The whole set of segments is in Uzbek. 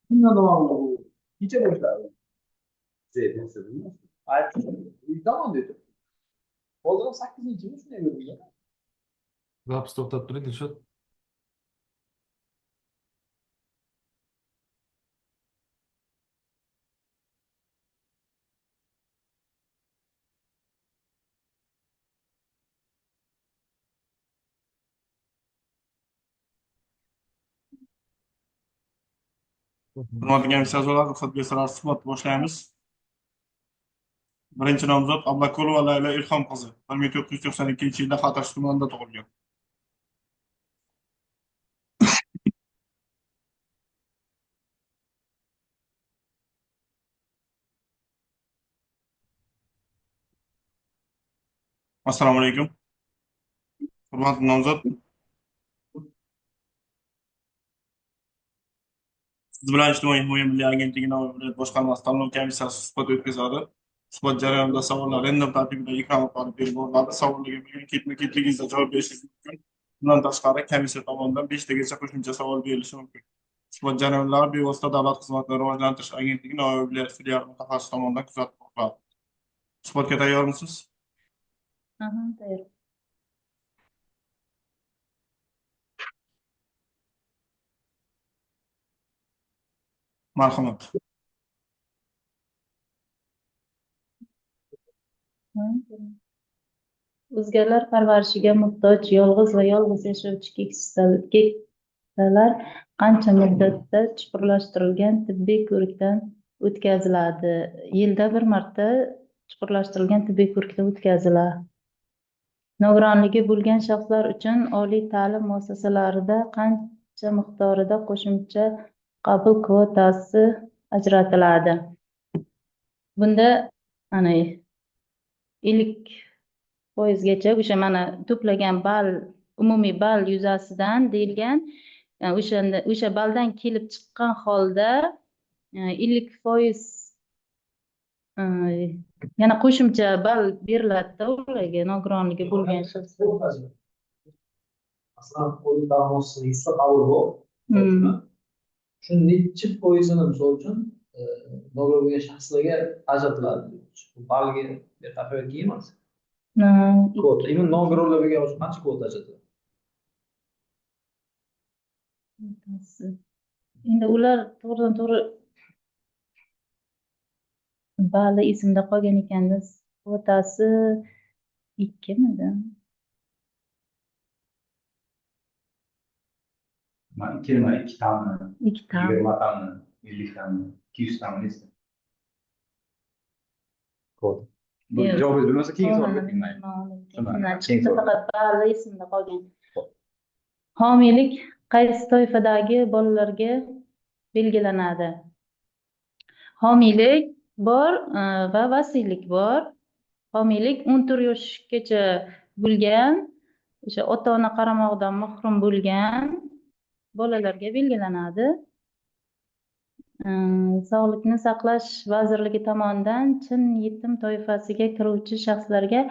Kimden devamlı bu? Hiç boşlar. Zeytin sebebi. Ayıp. Tamam dedim. O zaman 8. mi şuna göre ya? Zapis to'xtab turing, Dilshod. Hurmatli komissiyalar, ruxsat bersalar suhbatni boshlaymiz. Birinchi nomzod Ablakulova Layla Ilhom qizi 1992-yilda Xatirchi tumanida tug'ilgan. Assalomu alaykum. Hurmatli nomzod, siz bilan Ijtimoiy himoya milliy agentligi Navoiy viloyat boshqarmasi tanlov komissiyasi suhbat o'tkazadi. Suhbat jarayonida savollar random tartibida ekran orqali berib boriladi. Savollarga bo'lgan ketma-ketligingizda javob berishingiz mumkin. Bundan tashqari, komissiya tomonidan 5 tagacha qo'shimcha savol berilishi mumkin. Suhbat jarayonlari bevosita Davlat xizmatlarini rivojlantirish agentligi Navoiy viloyat filiali mutaxassisi tomonidan kuzatib boriladi. Suhbatga tayyormisiz? Tayyor. Marhamat. O'zgalar parvarishiga muhtoj, yolg'iz va yolg'iz yashovchi keksalar qancha muddatda chuqurlashtirilgan tibbiy ko'rikdan o'tkaziladi? Yilda bir marta chuqurlashtirilgan tibbiy ko'rikdan o'tkaziladi. Nogironligi bo'lgan shaxslar uchun oliy ta'lim muassasalarida qancha miqdorida qo'shimcha qabul kvotasi ajratiladi? Bunda ana 50%gacha o'sha mana to'plagan ball, umumiy ball yuzasidan deyilgan, o'sha balldan kelib chiqqan holda 50% yana qo'shimcha ball beriladi ularga, nogironligi bo'lgan shaxslar. Aslında oliy ta'lim muassasasiga 100 ta qabul bor. Shu nechi foizini misol uchun nogiron bo'lgan shaxslarga ajratiladi? Balga taqoyatga emas. Kvota. Imon nogironlarga qancha kvota ajratiladi? Endi ular to'g'ridan to'g'ri bali esimda qolgan ekanda, kvotasi 2midi? 2 nima? 2 tammi? 2 tam. 20 tammi? 50 tammi? 200 tammi neyse. Kvota. Bu javob bilmasa keyin savolga tinglaymiz. Faqat bali esimda qolgan. Homiylik qaysi toifadagi bolalarga belgilanadi? Homiylik bor va vasiylik bor. Homiylik 14 yoshgacha bo'lgan, o'sha ota-ona qaramog'idan mahrum bo'lgan bolalarga belgilanadi. Sog'liqni saqlash vazirligi tomonidan chin yetim toifasiga kiruvchi shaxslarga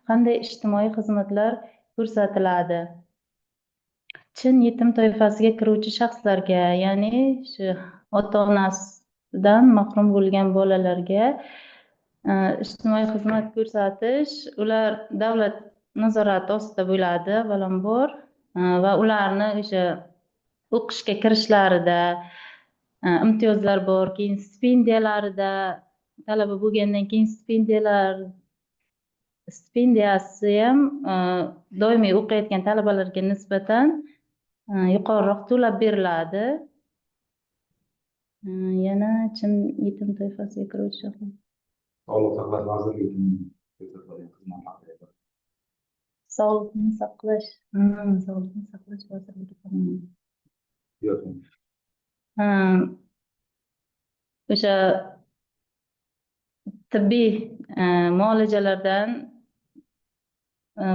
qanday ijtimoiy xizmatlar ko'rsatiladi? Chin yetim toifasiga kiruvchi shaxslarga, ya'ni shu ota-onasidan mahrum bo'lgan bolalarga ijtimoiy xizmat ko'rsatish, ular davlat nazorati ostida bo'ladi, avvalambor, va ularni o'sha o'qishga kirishlarida imtiyozlar bor, keyin stipendiyalarida, talaba bo'lgandan keyin stipendiyasi ham doimiy o'qiyotgan talabalarga nisbatan yuqoriroq to'lab beriladi. Yana chin yetim toifasiga kiruvchi shaxslar. Sog'liqni saqlash vazirligi ko'rsatilgan xizmat haqida. Sog'liqni saqlash vazirligi tomonidan. Yo'q. O'sha tibbiy muolajalardan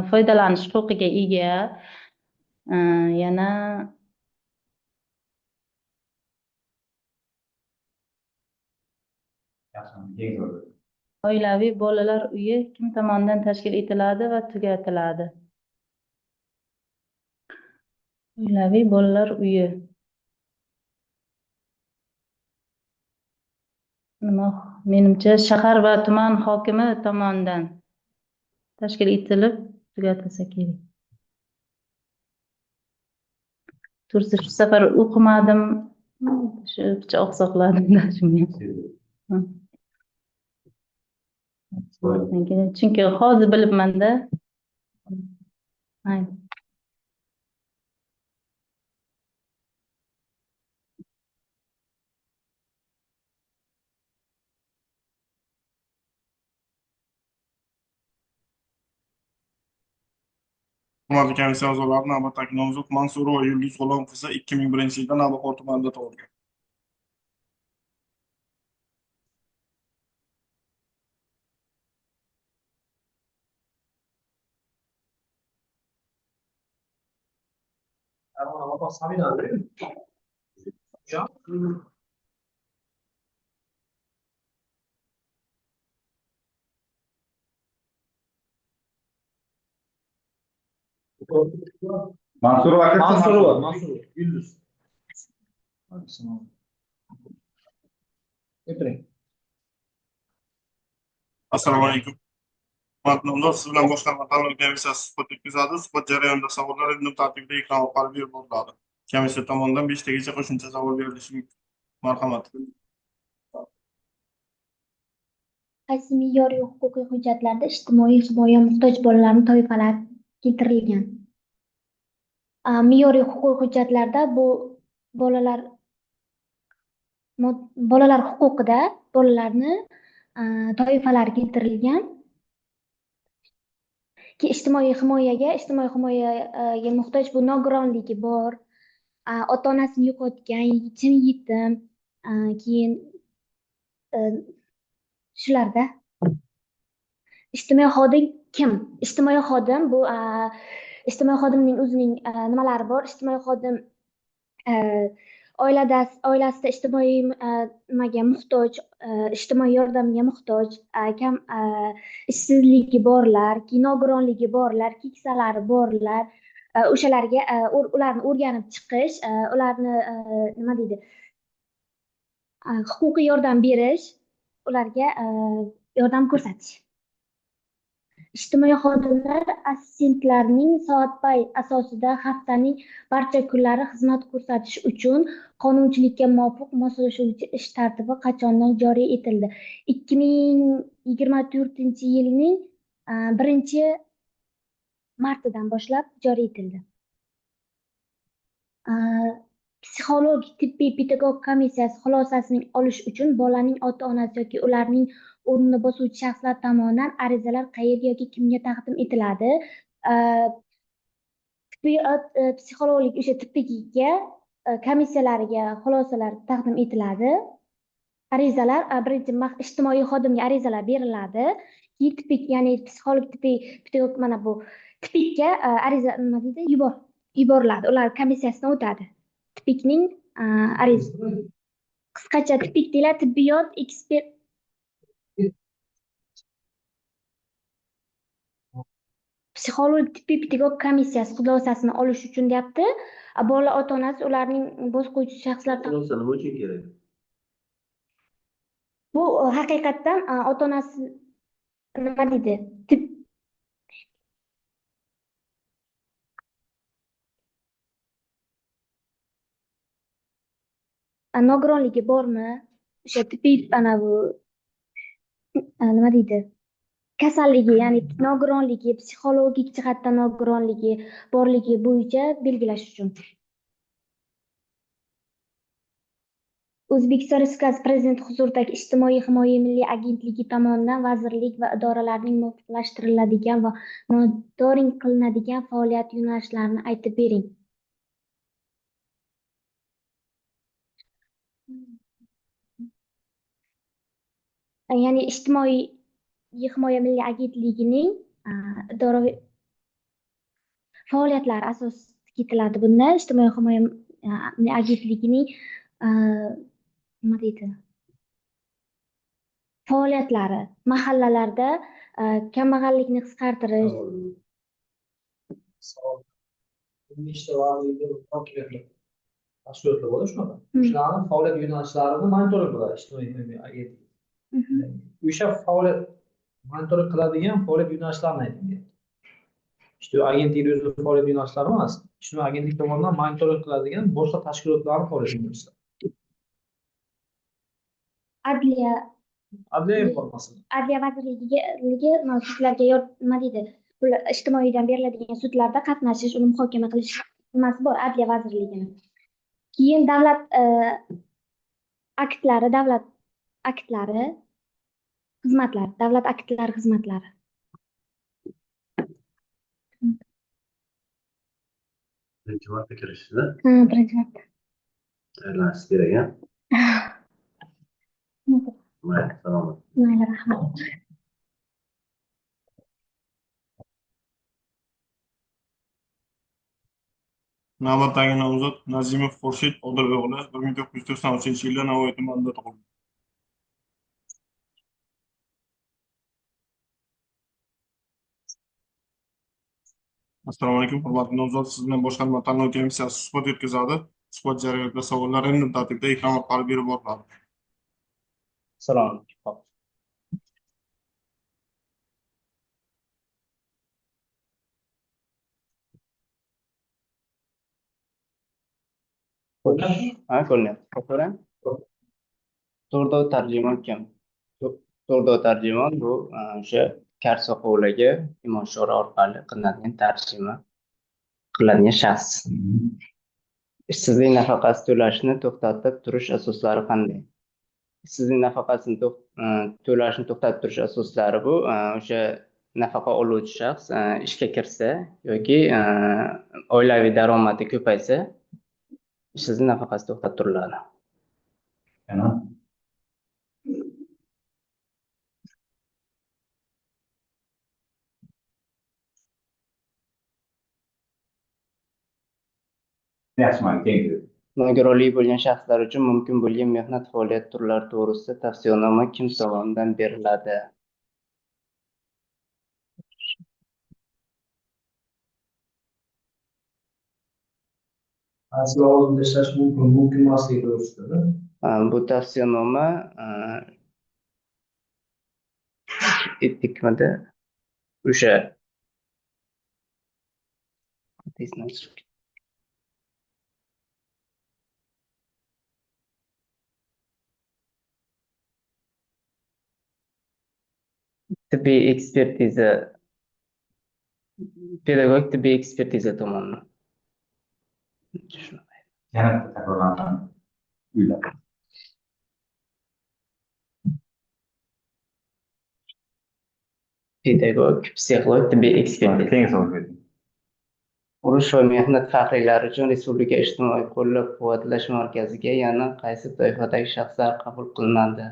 foydalanish huquqiga ega, yana oilaviy bolalar uyi kim tomonidan tashkil etiladi va tugatiladi? Oilaviy bolalar uyi. Nima, menimcha shahar va tuman hokimi tomonidan tashkil etilib tugatilsa kerak. To'g'risi shu safar o'qimadim, shu oqsoqladim chunki hozir bilibmanda. Aynen. Hurmatli komissiya a'zolari, navbatdagi nomzod Mansurova Yulduz G'ulom qizi 2001-yilda Navbahor tumanida tug'ilgan. Mansurova aka. Mansurova, Yulduz. O'tiring. Assalomu alaykum. Hurmatli nomzod, siz bilan boshqarma tanlov komissiyasi suhbat o'tkazadi. Suhbat jarayonida savollar random tartibda ekran orqali berib boriladi. Komissiya tomonidan 5 tagacha qo'shimcha savol berilishi mumkin. Marhamat. Qaysi me'yoriy huquqiy hujjatlarda ijtimoiy himoya muhtoj bolalarni toifalar keltirilgan? Me'yoriy huquqiy hujjatlarda bu bolalar huquqida bolalarni toifalari keltirilgan. Ki ijtimoiy himoyaga muhtoj bu nogironligi bor, ota-onasini yo'qotgan, yetim, keyin shularda. Ijtimoiy xodim kim? Ijtimoiy xodim bu ijtimoiy xodimning o'zining nimalari bor. Ijtimoiy xodim oilasida ijtimoiy nimaga muhtoj, ijtimoiy yordamga muhtoj, kam ishsizligi borlar, nogironligi borlar, keksalari borlar, o'shalarga ularni o'rganib chiqish, ularni nima deydi, huquqiy yordam berish, ularga yordam ko'rsatish. Ijtimoiy xodimlar assistentlarning soatbay asosida haftaning barcha kunlari xizmat ko'rsatish uchun qonunchilikka muvofiq moslashuvchi ish tartibi qachondan joriy etildi? 2024-yilning 1-martidan boshlab joriy etildi. Psixologik tibbiy pedagog komissiyasi xulosasini olish uchun bolaning ota-onasi yoki ularning o'rnini bosuvchi shaxslar tomonidan arizalar qayerga yoki kimga taqdim etiladi? Psixologik o'sha tibbiyga komissiyalariga xulosalar taqdim etiladi. Arizalar birinchi ijtimoiy xodimga arizalar beriladi. Keyin tibbik, ya'ni psixolog tibbiy pedagog mana bu tibbikga ariza nima deydi? Yuboriladi. Ular komissiyasidan o'tadi. Tibbikning ariza qisqacha tibbik deyiladi, tibbiyot ekspert psixolog tibbiy pedagog komissiyasi xulosasini olish uchun deyapti. Bola ota-onasi ularning bosh qo'yuvchi shaxslar Xulosa nima uchun kerak? bu haqiqatdan ota-onasi nima deydi? Nogironligi bormi? O'sha tibbiy bu nima deydi? Kasalligi, ya'ni nogironligi, psixologik jihatdan nogironligi borligi bo'yicha belgilash uchun. O'zbekiston Respublikasi Prezidenti huzuridagi Ijtimoiy himoya milliy agentligi tomonidan vazirlik va idoralarning muvofiqlashtiriladigan va monitoring qilinadigan faoliyat yo'nalishlarini aytib bering. Ya'ni Ijtimoiy himoya milliy agentligining idoraviy faoliyatlari asos etiladi. Bunda Ijtimoiy himoya milliy agentligining nima deydi? Faoliyatlari mahallalarda kambag'allikni qisqartirish, Milliy ishlar vazirligi hokimiyatlar tashkilotlar bo'ladi shunaqa. Hmm. Shularni faoliyat yo'nalishlarini monitoring qiladi ijtimoiy umumiy agentlik. Mhm. O'sha faoliyat monitoring qiladigan faoliyat yo'nalishlarini ayting. Ijtimoiy agentlik o'zi faoliyat yo'nalishlari emas. Ijtimoiy agentlik tomonidan monitoring qiladigan boshqa tashkilotlarning faoliyat yo'nalishlari. Adliya Adliya informatsiyasi. Adliya vazirligi sudlarga nima deydi? Bular ijtimoiydan beriladigan sudlarda qatnashish, uni muhokama qilish nimasi bor Adliya vazirligini. Keyin davlat aktlari, davlat aktlari xizmatlari. Birinchi marta kirishdi. Ha, birinchi marta. Tayyorlanish kerak, ha? Mayli, salomat. Mayli, rahmat. Navbatdagi nomzod Nazimov Xurshid Odil o'g'li 1993-yilda Navoiy tumanida tug'ilgan. Assalomu alaykum, hurmatli nomzod. Siz bilan boshqarma tanlov komissiyasi suhbat o'tkazadi. Suhbat jarayonida savollar random tartibda ekran orqali berib boriladi. Assalomu alaykum. Ha, ko'rinyapti. Ko'ring. To'rtov tarjimon kim? To'rtov tarjimon bu o'sha kar soqovligi imo-ishora orqali qilinadigan tarjima qiladigan shaxs. Ishsizlik nafaqasi to'lashni to'xtatib turish asoslari qanday? Ishsizlik nafaqasini to'lashni to'xtatib turish asoslari bu o'sha nafaqa oluvchi shaxs ishga kirsa yoki oilaviy daromadi ko'paysa ishsizlik nafaqasi to'xtatib turiladi. Yana yaxshi, mana keng. Nogironligi bo'lgan shaxslar uchun mumkin bo'lgan mehnat faoliyati turlari to'g'risida tavsiyanoma kim tomonidan beriladi? Qaysi lavozimda ishlash mumkin emasligi to'g'risida. Bu tavsiyanoma etikmada o'sha tibbiy ekspertiza pedagogik tibbiy ekspertiza tomonidan. Yana takrorlanadi. Uylar. Pedagog, psixolog, tibbiy ekspertiza. Keng savol bering. Urush va mehnat faxriylari uchun Respublika ijtimoiy qo'llab-quvvatlash markaziga yana qaysi toifadagi shaxslar qabul qilinadi?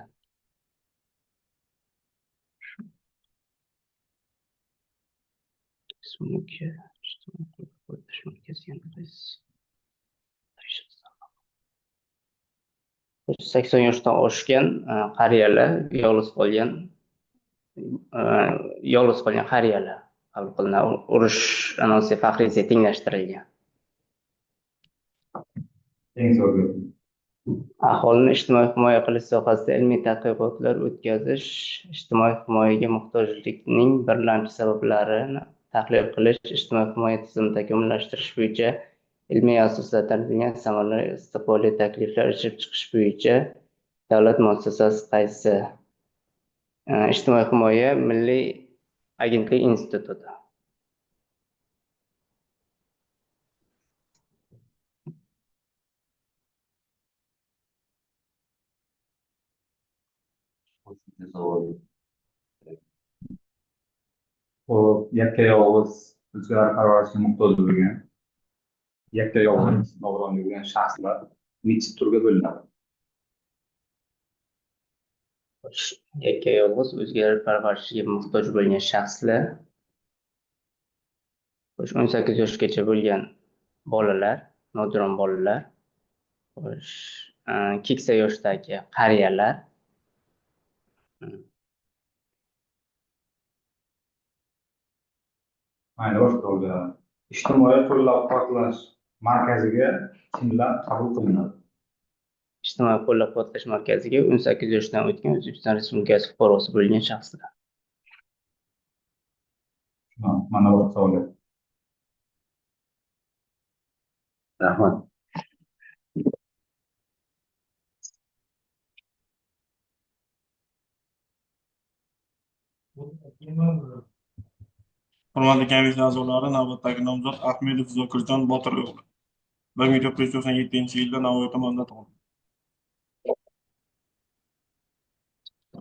Respublika ijtimoiy qo'llab-quvvatlash markaziga yana qaysi 80 yoshdan oshgan qariyalar, yolg'iz qolgan qariyalar qabul qilinadi. Urush anonsi faxriysiga tenglashtirilgan. Keng savol bering. Aholini ijtimoiy himoya qilish sohasida ilmiy tadqiqotlar o'tkazish, ijtimoiy himoyaga muhtojlikning birlamchi sabablarini tahlil qilish, ijtimoiy himoya tizimini takomillashtirish bo'yicha ilmiy asoslantirilgan samarali istiqbolli takliflar ishlab chiqish bo'yicha davlat muassasasi qaysi? Ijtimoiy himoya milliy agentlik instituti. Yakka yolg'iz o'zgalar parvarishga muhtoj bo'lgan, yakka yolg'iz nogironligi bo'lgan shaxslar necha turga bo'linadi? Yakka yolg'iz o'zgalar parvarishiga muhtoj bo'lgan shaxslar 18 yoshgacha bo'lgan bolalar, nogiron bolalar, keksa yoshdagi qariyalar, Mayli, boshqa o'ylar. ijtimoiy qo'llab-quvvatlash markaziga kimlar qabul qilinadi? Ijtimoiy qo'llab-quvvatlash markaziga 18 yoshdan o'tgan O'zbekiston Respublikasi fuqarosi bo'lgan shaxslar. Mana bu savollar. Rahmat. Hurmatli komissiya a'zolari, navbatdagi nomzod Ahmedov Zokirjon Botir o'g'li. 1997-yilda Navoiy tumanida tug'ilgan.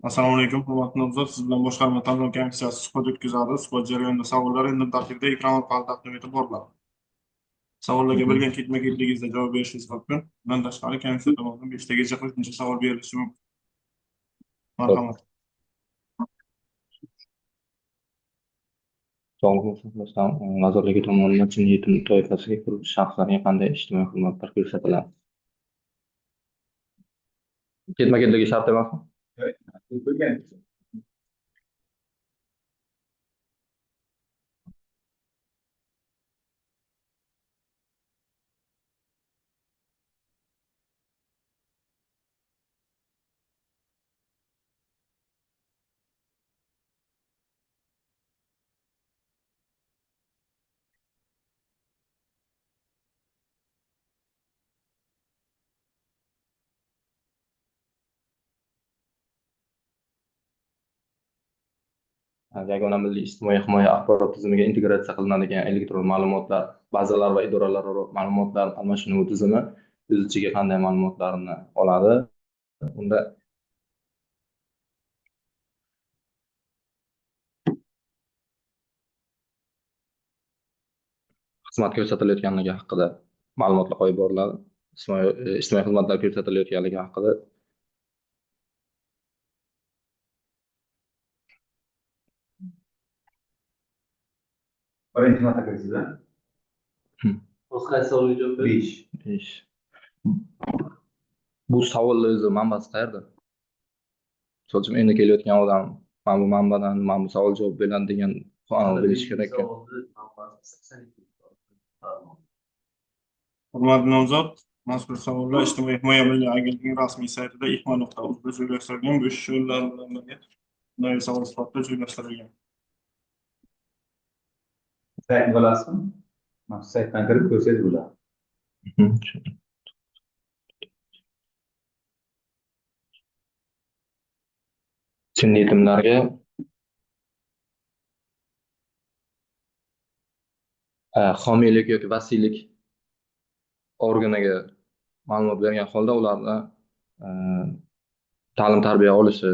Assalomu alaykum, hurmatli nomzod. Siz bilan boshqarma tanlov komissiyasi suhbat o'tkazadi. Suhbat jarayonida savollar endi tartibda ekran orqali taqdim etib boriladi. Savollarga bilgan ketma-ketligingizda javob berishingiz mumkin. Bundan tashqari, komissiya tomonidan 5 tagacha qo'shimcha savol berilishi mumkin. Marhamat. Sog'liqni saqlash vazirligi tomonidan chin yetim toifasiga kiruvchi shaxslarga qanday ijtimoiy xizmatlar ko'rsatiladi? Ketma-ketligi shart emasmi? Yagona milliy ijtimoiy himoya axborot tizimiga integratsiya qilinadigan elektron ma'lumotlar bazalar va idoralararo ma'lumotlar almashinuvi tizimi o'z ichiga qanday ma'lumotlarni oladi? Unda xizmat ko'rsatilayotganligi haqida ma'lumotlar qo'yib boriladi. Ijtimoiy xizmatlar ko'rsatilayotganligi haqida Birinchi marta kirsizlar. O'z qaysi savolga javob bering? 5. bu savolni o'zi manbasi qayerda? Misol uchun endi kelayotgan odam mana bu manbadan mana bu savol javob beradi degan bilish kerak-ku. Hurmatli nomzod, mazkur savollar Ijtimoiy himoya milliy agentligining rasmiy saytida ihmo.uzda joylashtirilgan. Bu yo'llar bilan birga doimiy savol sifatida joylashtirilgan. Saytni bilasizmi? Mana saytdan kirib ko'rsangiz bo'ladi. Chin yetimlarga homiylik yoki vasiylik organiga ma'lumot bergan holda ularni ta'lim tarbiya olishi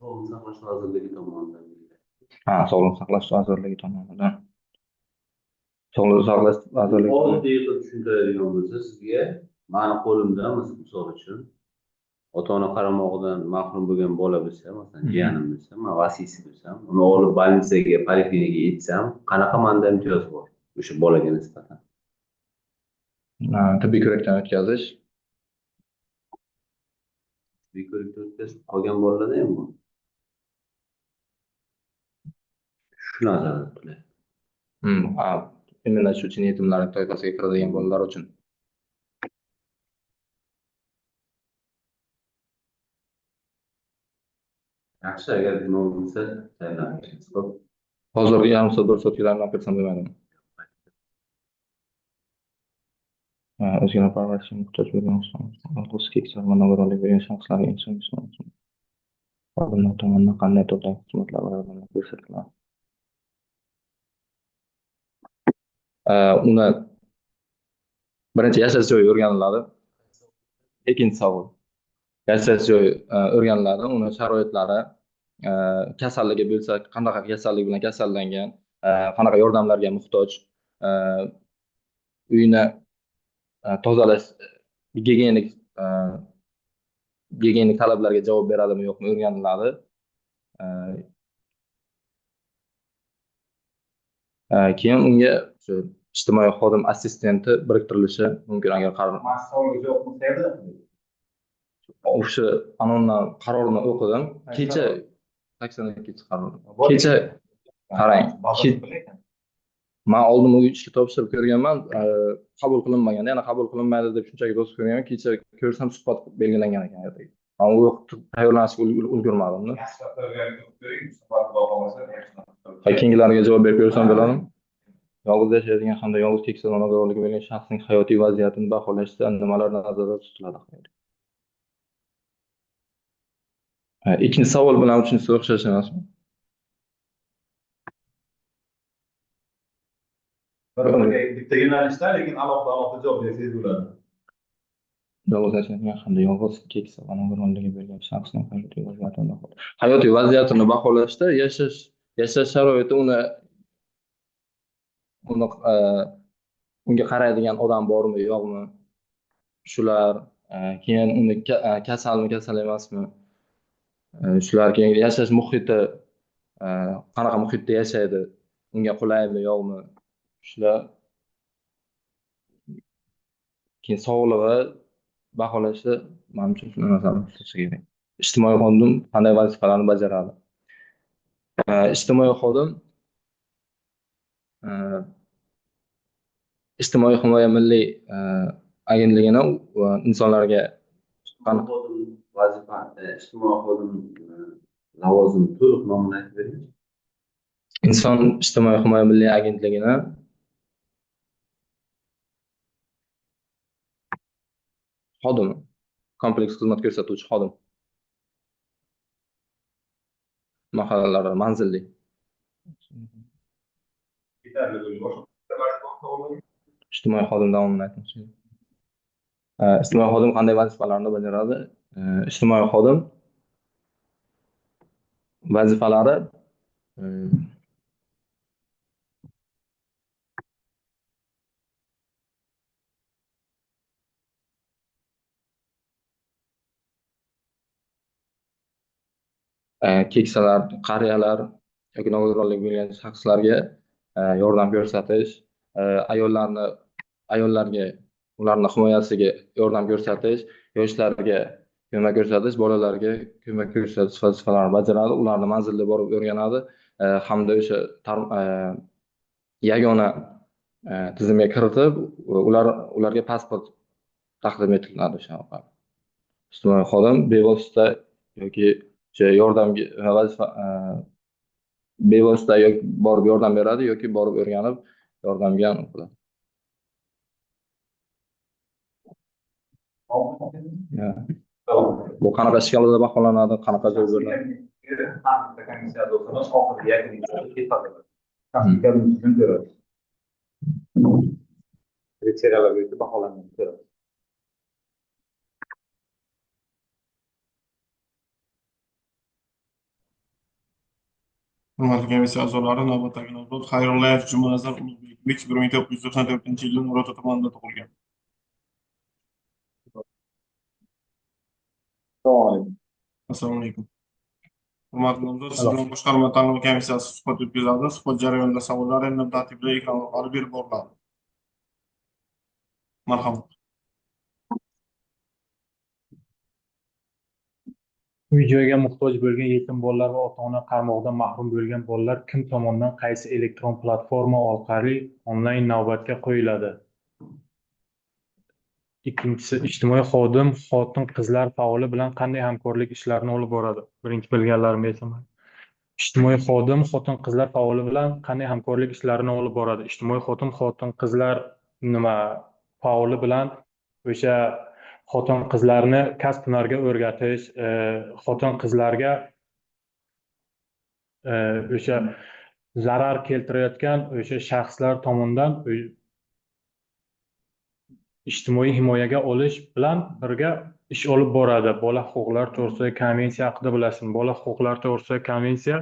Sog'liqni saqlash vazirligi tomonidan. Sog'liqni saqlash vazirligi tomonidan. Sog'liqni saqlash vazirligi Oddiy qilib tushuntiradigan bo'lsa, sizga mani qo'limdan misol uchun ota-ona qaramog'idan mahrum bo'lgan bola bo'lsa, masalan, jiyanim bo'lsa, men vasiysi bo'lsam, uni olib больницаga, poliklinikaga yetsam, qanaqa menda imtiyoz bor o'sha bolaga nisbatan? tibbiy ko'rikdan o'tkazish, Tibbiy ko'rikdan o'tkazib qolgan bolalarda ham bor. Shu nazarda tutiladi. imенно shu chin yetimlar toifasiga kiradigan bolalar uchun. Yaxshi, agar nima bo'lsa, tayyorlanishimiz ko'p. Hozirgi yarim soat, bir soatga tayyorlab bersam bo'lmaydimi? O'zgina parvarishga muhtoj bo'lgan o'z keksalar va nogironlik bo'lgan shaxslarga inson xodimlar tomonidan qanday turdagi xizmatlar va yordamlar ko'rsatiladi? Uni birinchi yashash joyi o'rganiladi. Ikkinchi savol. Yashash joyi o'rganiladi, uni sharoitlari, kasalligi bo'lsa, qanaqa kasallik bilan kasallangan, qanaqa yordamlarga muhtoj, uyini tozalash, gigiyenik talablarga javob beradimi yo'qmi o'rganiladi. Keyin unga shu ijtimoiy xodim assistenti biriktirilishi mumkin agar Savolga javob qayerda? o'sha anondan qarorni o'qidim. Kecha 82 qaror. Kecha qarang. man oldin u ishga topshirib ko'rganman, qabul qilinmagan, yana qabul qilinmaydi deb shunchaki bosib ko'rganman. Kecha ko'rsam suhbat belgilangan ekan ertaga. Man u tayyorlanishga ulgurmadim. Keyingilarga javob berib ko'rsam bo'ladimi? Yolg'iz yashaydigan hamda yolg'iz keksa nogironligi bo'lgan shaxsning hayotiy vaziyatini baholashda nimalar nazarda tutiladi? Ikkinchi savol bilan uchinchisi o'xshash emasmi? Bitta yo'nalishda, lekin alohida javob bersangiz bo'ladi. Yolg'iz yashaydigan hamda yolg'iz keksa nogironligi bo'lgan shaxsning hayotiy vaziyatini baholash. Hayotiy vaziyatini baholashda yashash sharoiti unga qaraydigan odam bormi, yo'qmi? Shular, keyin uni kasalmi, kasal emasmi? Shular, keyin yashash muhiti, qanaqa muhitda yashaydi? Unga qulaymi, yo'qmi? Shular, keyin sog'lig'i baholashda menimcha shunday narsalar tutish kerak. Ijtimoiy xodim qanday vazifalarni bajaradi? Ijtimoiy xodim ijtimoiy himoya milliy agentligini insonlarga Vazifa, ijtimoiy xodim lavozimi to'liq nomini aytib bering. inson ijtimoiy himoya milliy agentligini xodimi, kompleks xizmat ko'rsatuvchi xodim. Mahallalar manzilli. Ijtimoiy xodim davomini aytmoqchi. Ijtimoiy xodim qanday vazifalarni bajaradi? Ijtimoiy xodim vazifalari keksalar, qariyalar yoki nogironligi bo'lgan shaxslarga yordam ko'rsatish, ayollarga ularni himoyasiga yordam ko'rsatish, yoshlarga ko'mak ko'rsatish, bolalarga ko'mak ko'rsatish vazifalarini bajaradi. Ularni manzilga borib o'rganadi hamda o'sha yagona tizimga kiritib, ularga pasport taqdim etiladi o'sha orqali. Ijtimoiy xodim bevosita yoki o'sha yordamga bevosita yoki borib yordam beradi yoki borib o'rganib yordamga qiladi. Bu qanaqa shkalada baholanadi, qanaqa javob beriladi? Hurmatli komissiya a'zolari, navbatdagi nomzod Xayrullayev Jumanazar Ulug'bekbek 1994-yili Nurota tumanida tug'ilgan. Assalomu alaykum. Hurmatli nomzod, siz bilan boshqarma tanlov komissiyasi suhbat o'tkazadi. Suhbat jarayonida savollar random tartibda ekran orqali berib boriladi. Marhamat. Uy-joyga muhtoj bo'lgan yetim bolalar va ota-ona qaramog'idan mahrum bo'lgan bolalar kim tomonidan qaysi elektron platforma orqali onlayn navbatga qo'yiladi? Ikkinchisi, ijtimoiy xodim xotin-qizlar faoli bilan qanday hamkorlik ishlarini olib boradi? Birinchi bilganlarimni aytaman. Ijtimoiy xodim xotin-qizlar faoli bilan qanday hamkorlik ishlarini olib boradi? Ijtimoiy xodim xotin-qizlar faoli bilan o'sha xotin-qizlarni kasb-hunarga o'rgatish, xotin-qizlarga o'sha zarar keltirayotgan o'sha shaxslar tomonidan ijtimoiy himoyaga olish bilan birga ish olib boradi. Bola huquqlari to'g'risidagi konvensiya haqida bilasizmi? Bola huquqlari to'g'risidagi konvensiya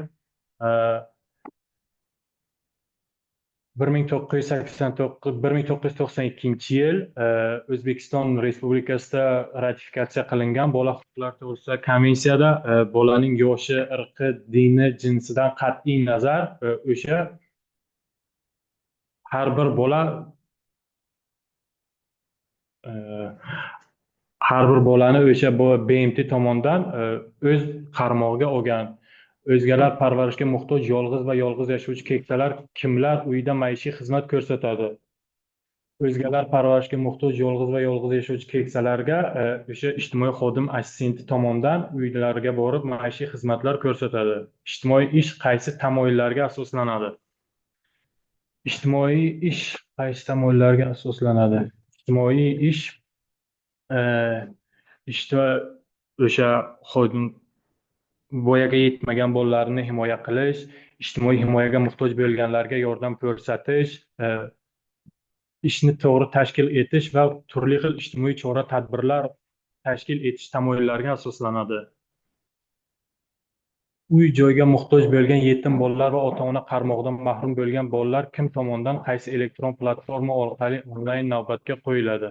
1992 yil O'zbekiston Respublikasida ratifikatsiya qilingan bola huquqlari to'g'risidagi konvensiyada bolaning yoshi, irqi, dini, jinsidan qat'iy nazar o'sha har bir bolani o'sha BMT tomonidan o'z qaramog'iga olgan, O'zgalar parvarishga muhtoj yolg'iz va yolg'iz yashovchi keksalar kimlar uyida maishiy xizmat ko'rsatadi? O'zgalar parvarishga muhtoj yolg'iz va yolg'iz yashovchi keksalarga o'sha ijtimoiy xodim assistenti tomonidan uylariga borib maishiy xizmatlar ko'rsatadi. Ijtimoiy ish qaysi tamoyillarga asoslanadi? Ijtimoiy ish qaysi tamoyillarga asoslanadi? Ijtimoiy ish ishda o'sha xodim voyaga yetmagan bolalarni himoya qilish, ijtimoiy himoyaga muhtoj bo'lganlarga yordam ko'rsatish, ishni to'g'ri tashkil etish va turli xil ijtimoiy chora-tadbirlar tashkil etish tamoyillariga asoslanadi. Uy-joyga muhtoj bo'lgan yetim bolalar va ota-ona qaramog'idan mahrum bo'lgan bolalar kim tomonidan qaysi elektron platforma orqali onlayn navbatga qo'yiladi?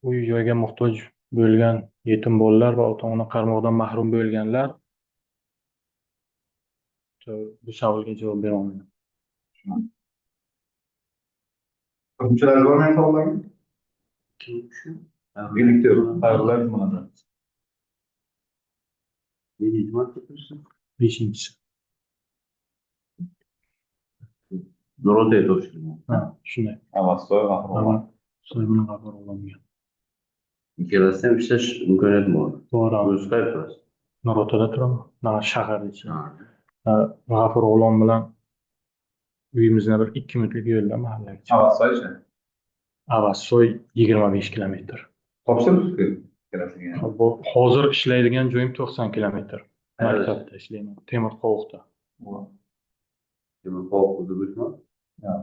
Uy-joyga muhtoj bo'lgan yetim bolalar va ota-ona qaramog'idan mahrum bo'lganlar. Bu savolga javob bera olmayman. Qo'shimchalar bormi savollarga? Birlikda qayg'ular tumanida. Beshinchisi. Nurotay topshirgan. Ha, shunday. Avvalsoy G'afurov. So'yman xabar olmagan. Ikkalasi ham ishlash imkoniyati bor. To'g'ri. O'zi qayerda turasiz? Nurotada turaman. Mana shahar ichi. G'afur G'ulom bilan uyimizdan bir 2 minutlik yo'lda mahallaga. Avvalsoychi. Avazsoy 25 kilometr. Topshiribsiz-ku ikkalasiga. Bu hozir ishlaydigan joyim 90 kilometr. Maktabda ishlayman. Temir qovoqda. Temir qovoq o'zbekmi? Yo'q.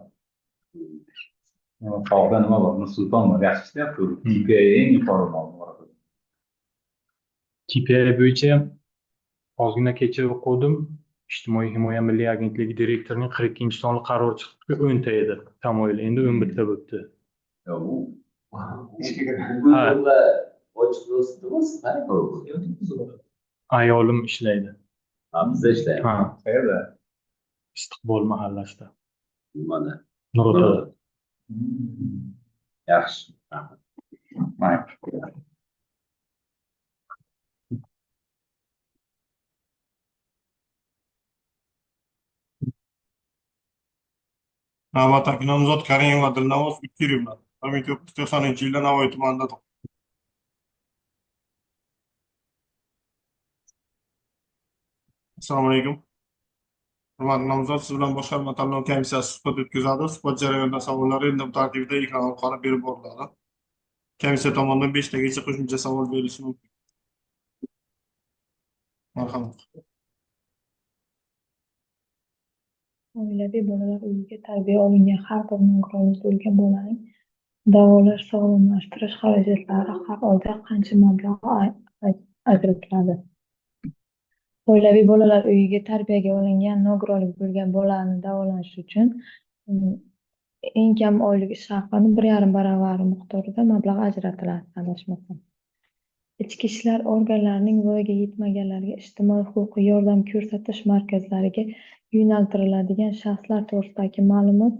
Qovoqda nima bor? Nursulton bor. Yaxshi ishlayapti. KPI eng yuqori bor. KPI bo'yicha ozgina kecha o'qidim. Ijtimoiy himoya milliy agentligi direktorining 42-sonli qarori chiqdi, 10 ta edi. Tamoyil endi 11 ta bo'libdi. Yo'q, u Google'da ochiq do'stimiz qanaqa? Ayolim ishlaydi. Ha, bizda ishlayapti. Ha, Qayerda? Istiqbol mahallasida. Mana. Nurotada. Yaxshi. Mayli. Navbatdagi nomzod Karimova Dilnavoz Ukirevna 1990-yilda Navoiy tumanida tug'ilgan. Assalomu alaykum. Hurmatli nomzod, siz bilan boshqarma tanlov komissiyasi suhbat o'tkazadi. Suhbat jarayonida savollar random tartibida ekran orqali berib boriladi. Komissiya tomonidan 5 tagacha qo'shimcha savol berilishi mumkin. Marhamat. Oilaviy bolalar uyiga tarbiya olingan har bir nogironligi bo'lgan bolaning davolash, sog'lomlashtirish xarajatlari har oyda qancha mablag' ajratiladi? Oilaviy bolalar uyiga tarbiyaga olingan nogironligi bo'lgan bolani davolanish uchun eng kam oylik ish haqini 1,5 baravari miqdorida mablag' ajratiladi, adashmasam. Ichki ishlar organlarining voyaga yetmaganlarga ijtimoiy huquqiy yordam ko'rsatish markazlariga yo'naltiriladigan shaxslar to'g'risidagi ma'lumot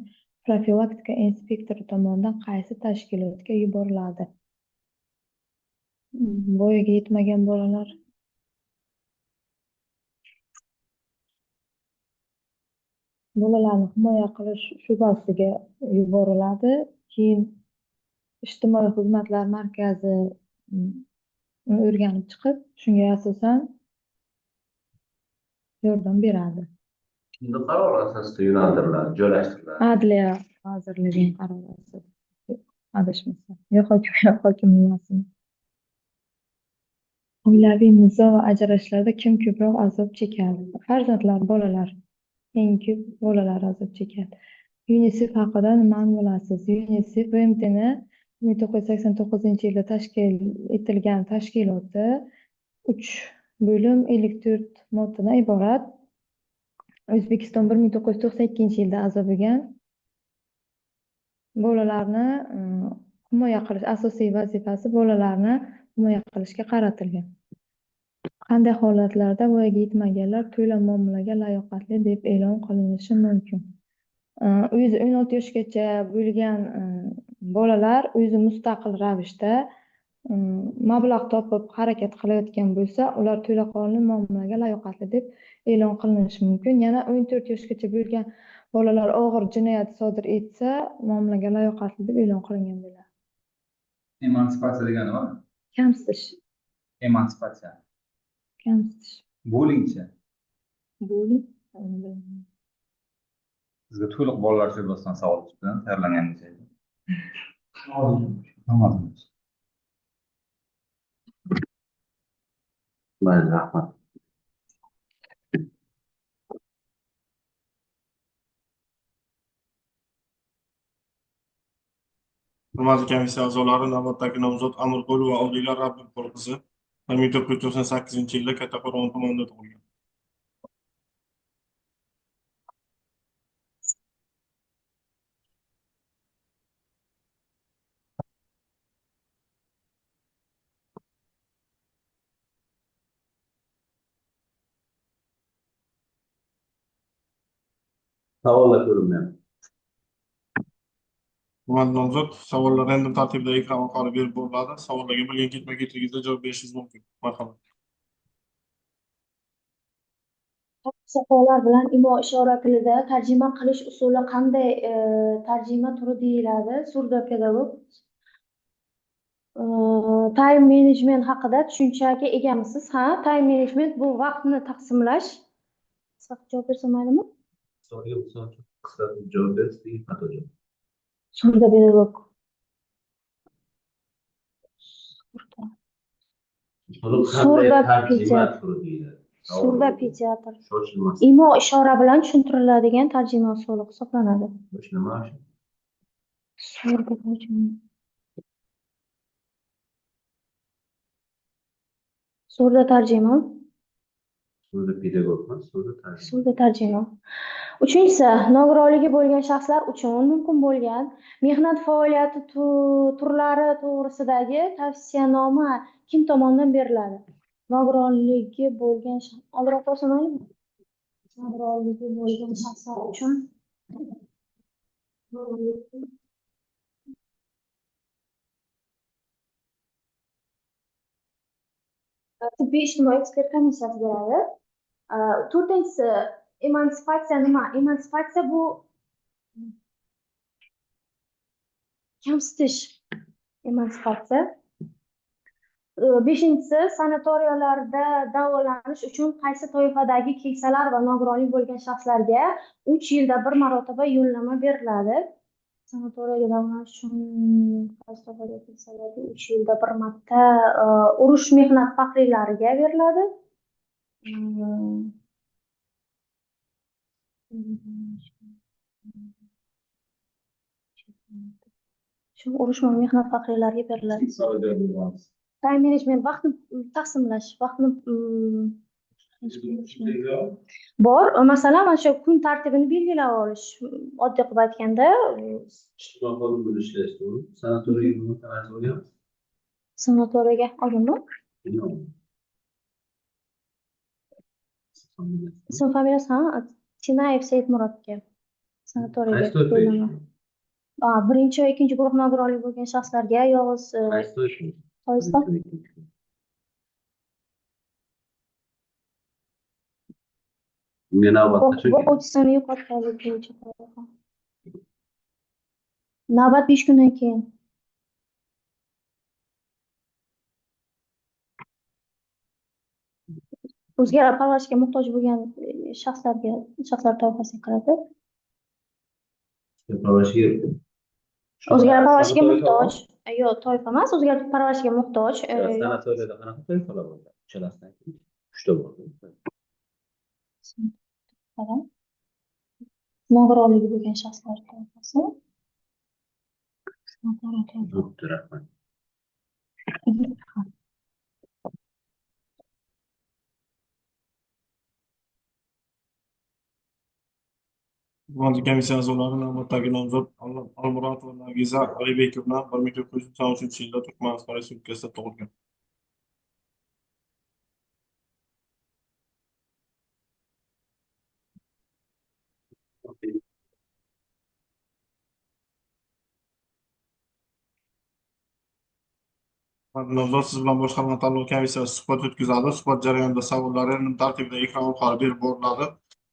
profilaktika inspektori tomonidan qaysi tashkilotga yuboriladi? Voyaga yetmagan bolalar bolalarni himoya qilish shubasiga yuboriladi. Keyin ijtimoiy xizmatlar markazi o'rganib chiqib, shunga asosan yordam beradi. Kimning qarori asosida yo'naltiriladi, joylashtiriladi? Adliya vazirligining qarori asosida, adashmasam. Yo hokim emasmi? Oilaviy nizo va ajrashishlarda kim ko'proq azob chekadi? Farzandlar, bolalar. Eng ko'p bolalar azob chekadi. UNICEF haqida nimani bilasiz? UNICEF BMTni 1989-yilda tashkil etilgan tashkiloti 3 bo'lim 54 moddadan iborat. O'zbekiston 1992-yilda a'zo bo'lgan. Bolalarni himoya qilish asosiy vazifasi bolalarni himoya qilishga qaratilgan. Qanday holatlarda voyaga yetmaganlar to'la muomalaga layoqatli deb e'lon qilinishi mumkin? 16 yoshgacha bo'lgan bolalar o'zi mustaqil ravishda mablag' topib harakat qilayotgan bo'lsa, ular to'laqonli muomalaga layoqatli deb e'lon qilinishi mumkin. Yana 14 yoshgacha bo'lgan bolalar og'ir jinoyat sodir etsa, muomalaga layoqatli deb e'lon qilingan bo'ladi. Emansipatsiya degani nima? Kamsitish, Emansipatsiya. kamsitish. Bo'lingchi. Bo'ling. Sizga to'liq bolalar sho'basidan savol chiqdi, tayyorlanganingiz edi. Namozim. Mayli, rahmat. Hurmatli komissiya a'zolari, navbatdagi nomzod Amirqulova Odila Rabbimqul qizi 1998-yilda Kattaqo'rg'on tumanida tug'ilgan. Savollar ko'rinmayapti. Hurmatli nomzod, savollar random tartibda ekran orqali berib boriladi. Savollarga bo'lgan ketma-ketligida javob berishingiz mumkin. Marhamat. Savollar bilan imo-ishora tilida tarjima qilish usuli qanday tarjima turi deyiladi? Surdopedagog time management haqida tushunchaga egamisiz? Ha, time management bu vaqtni taqsimlash. Qisqa javob bersam maylimi? Savolga qisqa javob berish degan xato javob. Surdopedagog. Tarjima turi deyiladi. Surdopediatr. Shoshilmas. Imo-ishora bilan tushuntiriladigan tarjima usuli hisoblanadi. Shu nima shu? Surda tarjima. Surda pedagogmi? Surda tarjima. Surda tarjima. Uchinchisi, nogironligi bo'lgan shaxslar uchun mumkin bo'lgan mehnat faoliyati turlari to'g'risidagi tavsiyanoma kim tomonidan beriladi? Nogironligi bo'lgan oldinroq bo'lsamaymi? Nogironligi bo'lgan shaxslar uchun tibbiy ijtimoiy ekspert komissiyasi beradi. To'rtinchisi, emansipatsiya nima? Emansipatsiya bu kamsitish. Emansipatsiya. Beshinchisi, sanatoriyalarda davolanish uchun qaysi toifadagi keksalar va nogironlik bo'lgan shaxslarga 3 yilda bir marotaba yo'llanma beriladi? Sanatoriyaga davolanish uchun qaysi toifadagi keksalarga 3 yilda bir marta urush mehnat faxriylariga beriladi? Shu urush mehnat faxriylariga beriladi. Time management vaqtni taqsimlash, vaqtni bor. Masalan, mana shu kun tartibini belgilab olish, oddiy qilib aytganda, Ijtimoiy xodim bo'lib ishlash to'g'ri. Sanatoriyaga nima qarashni o'rganamiz? sanatoriyaga oldinmi? Ism familiyasi Tinayev Saidmurodga sanatoriyaga yo'llanma. Birinchi va ikkinchi guruh nogironligi bo'lgan shaxslarga yolg'iz toifa. Unga navbatda O'quvchisini yo'qotganlik bo'yicha toifa. Navbat 5 kundan keyin. O'zga parvarishga muhtoj bo'lgan shaxslar toifasiga kiradi. O'zgalar parvarishga muhtoj. Yo'q, toifa emas, o'zgalar parvarishga muhtoj. Sanatoriyada qanaqa toifalar bo'ladi? Uchalasidan 3 ta bo'ldi. Nogironligi bo'lgan shaxslar toifasi. Bo'pti, rahmat. Hurmatli komissiya a'zolari, navbatdagi nomzod Almuratova Nargiza Alibekovna 1993-yilda Turkmaniston Respublikasida tug'ilgan. Nomzod siz bilan boshqarma tanlov komissiyasi suhbat o'tkazadi. Suhbat jarayonida savollar random tartibda ekran orqali berib boriladi.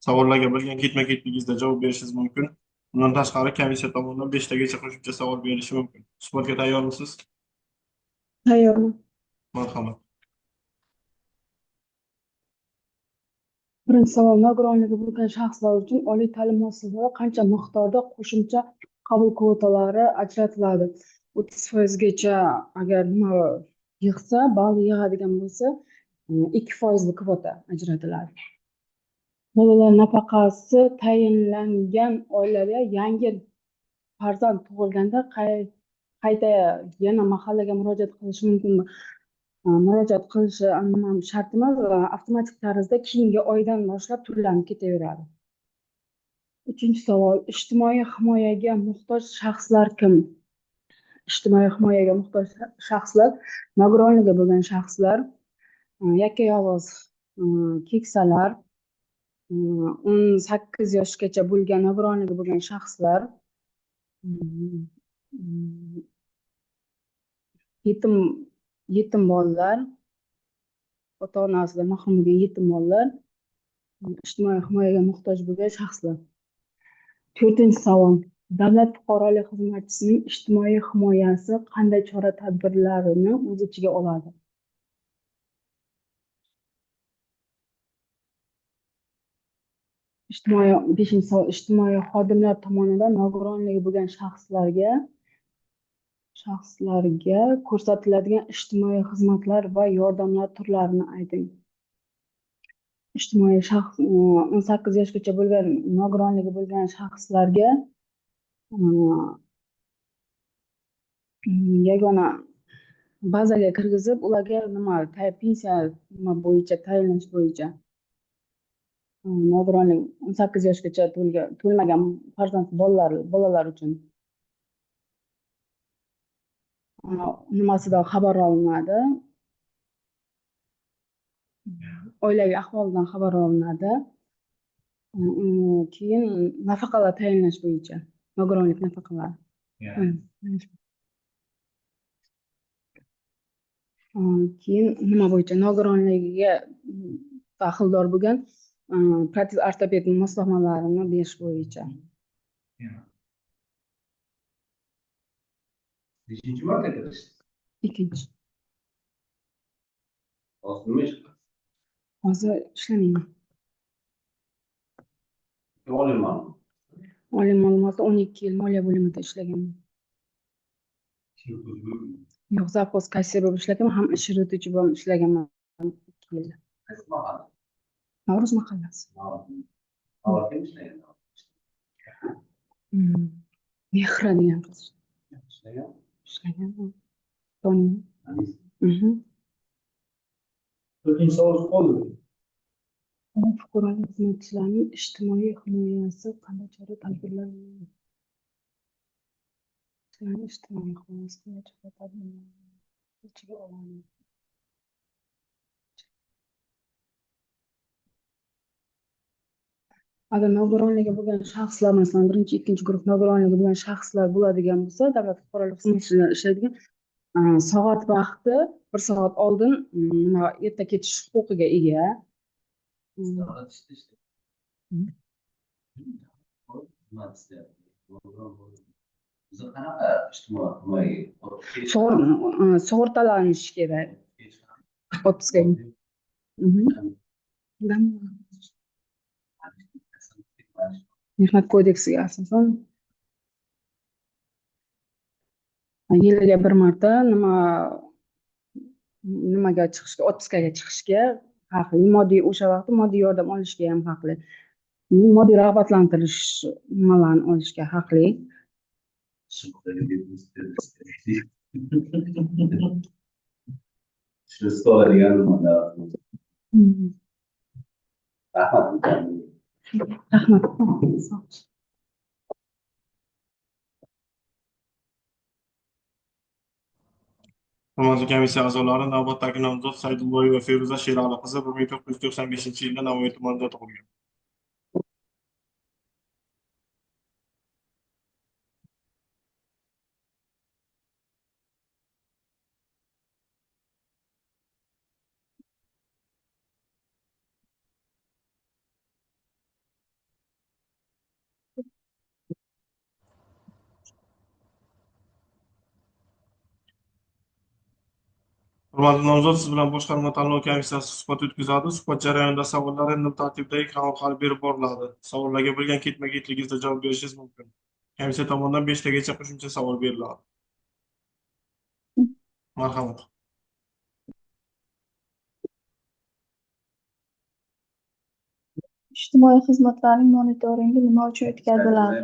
Savollarga bilgan ketma-ketligingizda javob berishingiz mumkin. Bundan tashqari komissiya tomonidan 5 tagacha qo'shimcha savol berilishi mumkin. Suhbatga tayyormisiz? Tayyorman. Marhamat. Birinchi savol: nogironligi bo'lgan shaxslar uchun oliy ta'lim muassasalari qancha miqdorda qo'shimcha qabul kvotalari ajratiladi? 30%gacha agar nima yig'sa, ball yig'adigan bo'lsa, 2% kvota ajratiladi. Bolalar nafaqasi tayinlangan oilaga yangi farzand tug'ilganda qayta yana mahallaga murojaat qilishi mumkinmi? Murojaat qilishi shart emas, avtomatik tarzda keyingi oydan boshlab to'lanib ketaveradi. Uchinchi savol: ijtimoiy himoyaga muhtoj shaxslar kim? Ijtimoiy himoyaga muhtoj shaxslar nogironligi bo'lgan shaxslar, yakka yolg'iz keksalar, 18 yoshgacha bo'lgan nogironligi bo'lgan shaxslar, yetim bolalar, ota-onasidan mahrum bo'lgan yetim bolalar, ijtimoiy himoyaga muhtoj bo'lgan shaxslar. To'rtinchi savol: davlat fuqarolik xizmatchisining ijtimoiy himoyasi qanday chora-tadbirlarni o'z ichiga oladi? Beshinchi savol: ijtimoiy xodimlar tomonidan nogironligi bo'lgan shaxslarga ko'rsatiladigan ijtimoiy xizmatlar va yordamlar turlarini ayting. 18 yoshgacha bo'lgan nogironligi bo'lgan shaxslarga yagona bazaga kirgizib, ularga pensiya bo'yicha tayinlash bo'yicha nogironlik 18 yoshgacha to'lmagan farzand bolalar uchun nimasidan xabar olinadi, oilaviy ahvolidan xabar olinadi. Keyin nafaqalar tayinlash bo'yicha, nogironlik nafaqalari. Keyin nima bo'yicha? Nogironligiga daxldor bo'lgan protez ortoped moslamalarini berish bo'yicha. Beshinchi marta kirishdi. Ikkinchi. Hozir nima ish qilasiz? Hozir ishlamayman. Oliy ma'lumot. Oliy ma'lumotda 12 yil moliya bo'limida ishlaganman. Yo'q, zavxoz kassir bo'lib ishlaganman, ham ish yurituvchi bo'lib ishlaganman 2 yil. Qaysi mahalla? Navro'z mahallasi. Avval kim ishlagan? Mehra degan qiz Ishlagan? ishlagan. Toni. To'rtinchi savol qoldi. Fuqarolik xizmatchilarining ijtimoiy himoyasi qanday chora-tadbirlar ijtimoiy himoyasi qanday chora-tadbirlar ichiga oladi? Agar nogironligi bo'lgan shaxslar, masalan, birinchi, ikkinchi guruh nogironligi bo'lgan shaxslar bo'ladigan bo'lsa, davlat fuqarolik xizmatchilari ishlaydigan soat vaqti 1 soat oldin erta ketish huquqiga ega. Biza qanaqa ijtimoiy himoyaga Sug'urtalanish kerak. 30 ga. Mehnat kodeksiga asosan yiliga bir marta nimaga chiqishga, 30 ga chiqishga haqli. O'sha vaqtda moddiy yordam olishga ham haqli. Moddiy rag'batlantirish nimalarni olishga haqli. Shirist oladigan nimalar. Rahmat. Rahmat. Hurmatli komissiya a'zolari, navbatdagi nomzod Saidulloyeva Feruza Sherali qizi 1995-yilda Navoiy tumanida tug'ilgan. Hurmatli nomzod, siz bilan boshqarma tanlov komissiyasi suhbat o'tkazadi. Suhbat jarayonida savollar random tartibda ekran orqali berib boriladi. Savollarga bo'lgan ketma-ketligingizda javob berishingiz mumkin. Komissiya tomonidan 5 tagacha qo'shimcha savol beriladi. Marhamat. Ijtimoiy xizmatlarning monitoringi nima uchun o'tkaziladi?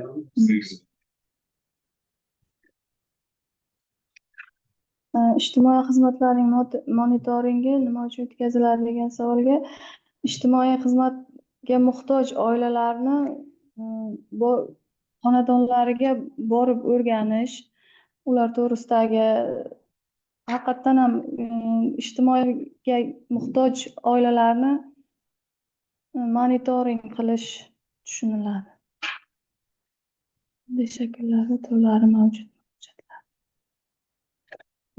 Ijtimoiy xizmatlarning monitoringi nima uchun o'tkaziladi degan savolga, ijtimoiy xizmatga muhtoj oilalarni xonadonlariga borib o'rganish, ular to'g'risidagi haqiqatdan ham ijtimoiyga muhtoj oilalarni monitoring qilish tushuniladi. Bunday shakllarda turlari mavjud.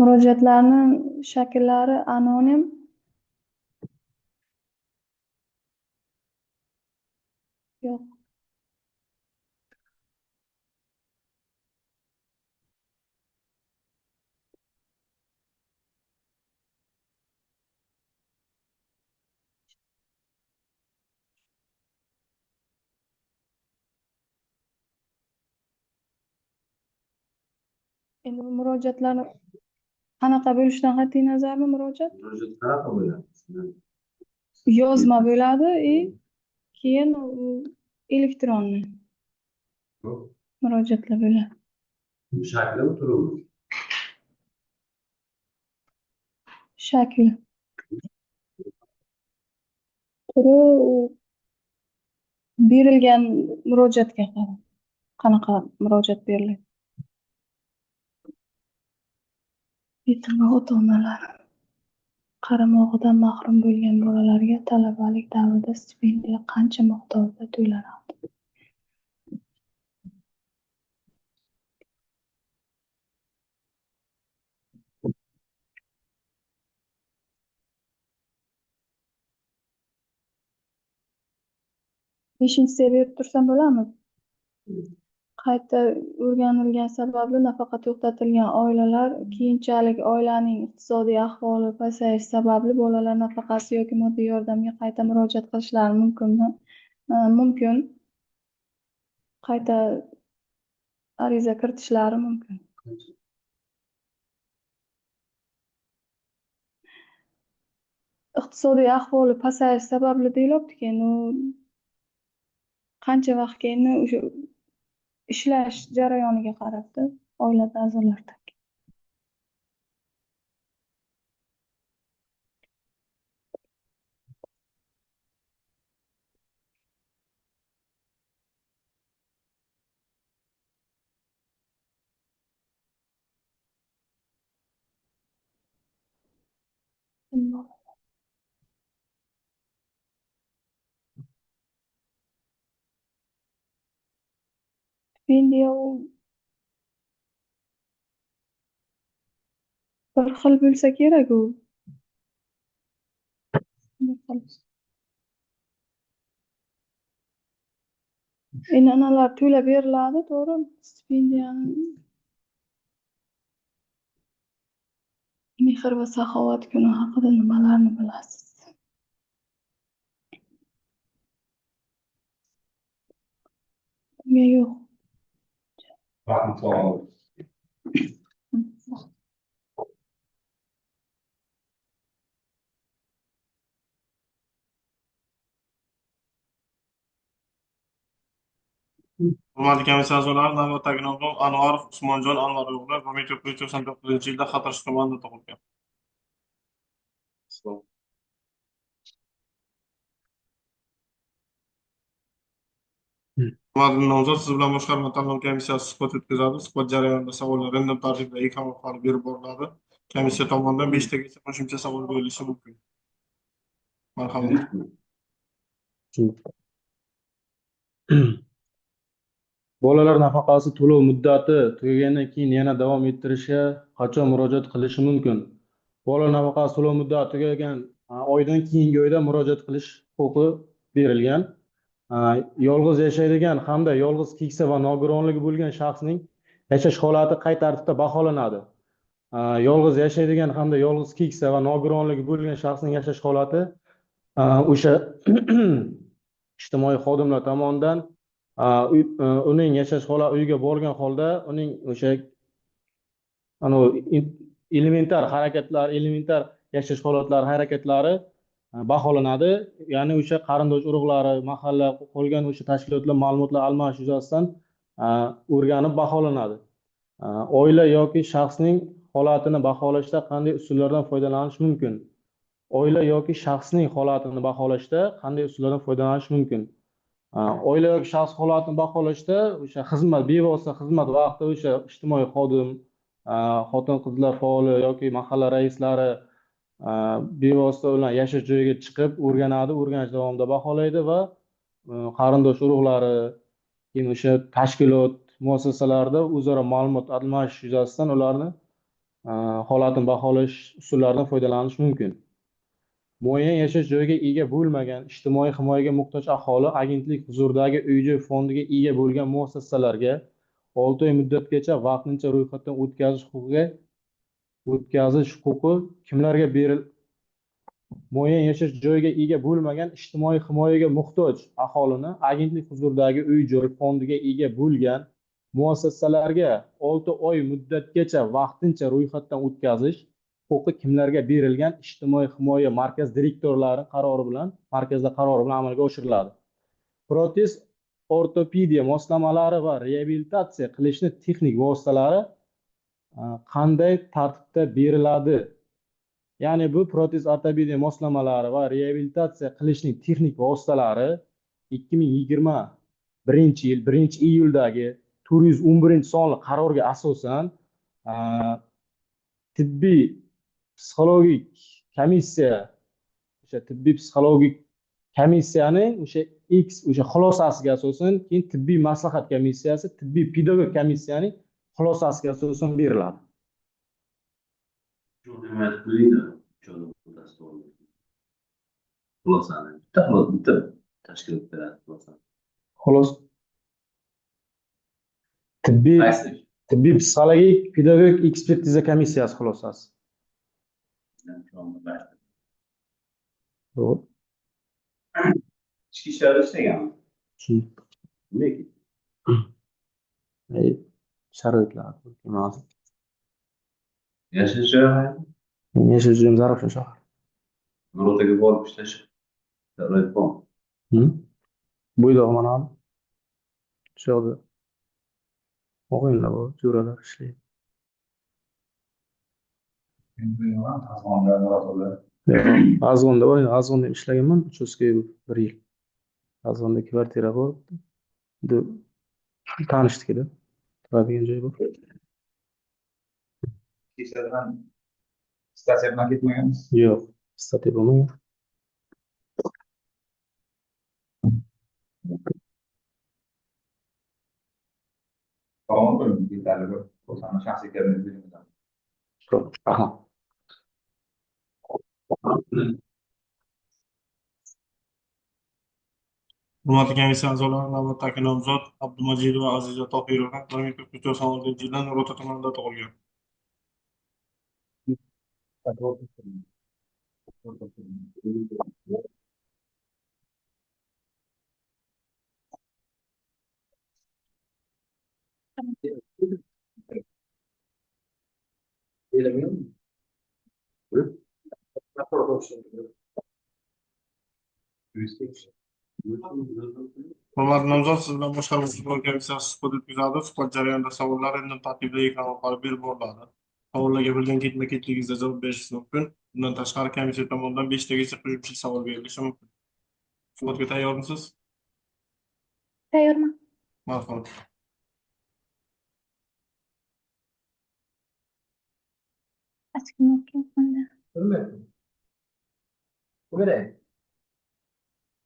Murojaatlarning shakllari anonim, yo'q. Endi bu murojaatlarni qanaqa bo'lishidan qat'iy nazarmi murojaat? Murojaat qanaqa bo'ladi? Yozma bo'ladi, keyin elektronniy murojaatlar bo'ladi. Shaklimi, turimi? Shakli. Turi berilgan murojaatga qarab, qanaqa murojaat beriladi. Yetim va ota-onalar qaramog'idan mahrum bo'lgan bolalarga talabalik davrida stipendiya qancha miqdorda to'lanadi? Beshinchisiga berib tursam bo'ladimi? Qayta o'rganilgan sababli nafaqa to'xtatilgan oilalar keyinchalik oilaning iqtisodiy ahvoli pasayishi sababli bolalar nafaqasi yoki moddiy yordamga qayta murojaat qilishlari mumkinmi? Mumkin. Qayta ariza kiritishlari mumkin. Iqtisodiy ahvoli pasayishi sababli deyilyapti-ki, qancha vaqtga endi o'sha ishlash jarayoniga qarabdi, oila a'zolarida. Stipendiya u bir xil bo'lsa kerak u. Endi analar to'lab beriladi, to'g'rimi? Stipendiyani Mehr va saxovat kuni haqida nimalarni bilasiz? Bunga yo'q. Hurmatli komissiya a'zolari, navbatdagi nomzod Anvarov Usmonjon Anvarovlar 1999-yilda Xatirchi tumanida tug'ilgan. Hurmatli nomzod, siz bilan boshqarma tanlov komissiyasi suhbat o'tkazadi. Suhbat jarayonida savollar random tartibda ekran orqali berib boriladi. Komissiya tomonidan 5 tagacha qo'shimcha savol berilishi mumkin. Marhamat. Bolalar nafaqasi to'lov muddati tugagandan keyin yana davom ettirishga qachon murojaat qilishi mumkin? Bolalar nafaqasi to'lov muddati tugagan oydan keyingi oyda murojaat qilish huquqi berilgan. Yolg'iz yashaydigan hamda yolg'iz keksa va nogironligi bo'lgan shaxsning yashash holati qay tartibda baholanadi? yolg'iz yashaydigan hamda yolg'iz keksa va nogironligi bo'lgan shaxsning yashash holati o'sha ijtimoiy xodimlar tomonidan uning yashash holati uyga borgan holda uning o'sha elementar harakatlar, elementar yashash holatlari, harakatlari baholanadi. Ya'ni o'sha qarindosh urug'lari, mahalla, qolgan o'sha tashkilotlar ma'lumotlar almashish yuzasidan o'rganib baholanadi. Oila yoki shaxsning holatini baholashda qanday usullardan foydalanish mumkin? Oila yoki shaxsning holatini baholashda qanday usullardan foydalanish mumkin? Oila yoki shaxs holatini baholashda o'sha xizmat, bevosita xizmat vaqti o'sha ijtimoiy xodim, xotin-qizlar faoli yoki mahalla raislari bevosita ular yashash joyiga chiqib o'rganadi, o'rganish davomida baholaydi va qarindosh urug'lari, keyin o'sha tashkilot muassasalarida o'zaro ma'lumot almashish yuzasidan ularni holatini baholash usullaridan foydalanish mumkin. Muayyan yashash joyiga ega bo'lmagan ijtimoiy himoyaga muhtoj aholi agentlik huzuridagi uy-joy fondiga ega bo'lgan muassasalarga 6 oy muddatgacha vaqtincha ro'yxatdan o'tkazish huquqi kimlarga beriladi? Muayyan yashash joyiga ega bo'lmagan ijtimoiy himoyaga muhtoj aholini agentlik huzuridagi uy-joy fondiga ega bo'lgan muassasalarga 6 oy muddatgacha vaqtincha ro'yxatdan o'tkazish huquqi kimlarga berilgan? Ijtimoiy himoya markaz direktorlari qarori bilan, markazda qarori bilan amalga oshiriladi. Protez, ortopediya moslamalari va reabilitatsiya qilishni texnik vositalari qanday tartibda beriladi? Ya'ni bu protez, ortopediya moslamalari va reabilitatsiya qilishning texnik vositalari 2021-yil 1-iyuldagi 411-sonli qarorga asosan tibbiy psixologik komissiya, o'sha tibbiy psixologik komissiyaning o'sha o'sha xulosasiga asosan, keyin tibbiy maslahat komissiyasi, tibbiy pedagog komissiyaning xulosasiga asosan beriladi. Xulosani bitta tashkilot beradi xulosani. Xolos tibbiy psixologik pedagog ekspertiza komissiyasi xulosasi. To'g'ri. Ichki ishlarda ishlaganmi? Nega? Sharoitlar. Yashash joyi? Yashash joyim Zarafshon shahar. Nurotga borib ishlash sharoit bormi? Bo'ydoq mana shu yoqda o'g'illar bor, jo'ralar ishlaydi. Azg'onda bor, Azg'onda ishlaganman, uchastka 1 yil. Azg'onda kvartira bor. Tanishdik-da. Turadigan joy bor. Kechlardan statsiya bilan ketmagansiz? Yo'q, statsiya bo'lmagan. Tamam qo'ying, yetarli bir o'zini shaxsiy kabinetga beriladi. Aha. Hurmatli komissiya a'zolari, navbatdagi nomzod Abdumajidova Aziza Tohirova 1996-yilda Nurota tumanida tug'ilgan. Hurmatli nomzod, siz bilan boshqarma huquq komissiyasi suhbat o'tkazadi. Suhbat jarayonida savollar random tartibda ekran orqali berib boriladi. Savollarga bilgan ketma-ketligingizda javob berishingiz mumkin. Bundan tashqari komissiya tomonidan 5 tagacha qo'shimcha savol berilishi mumkin. Suhbatga tayyormisiz? Tayyorman. Marhamat.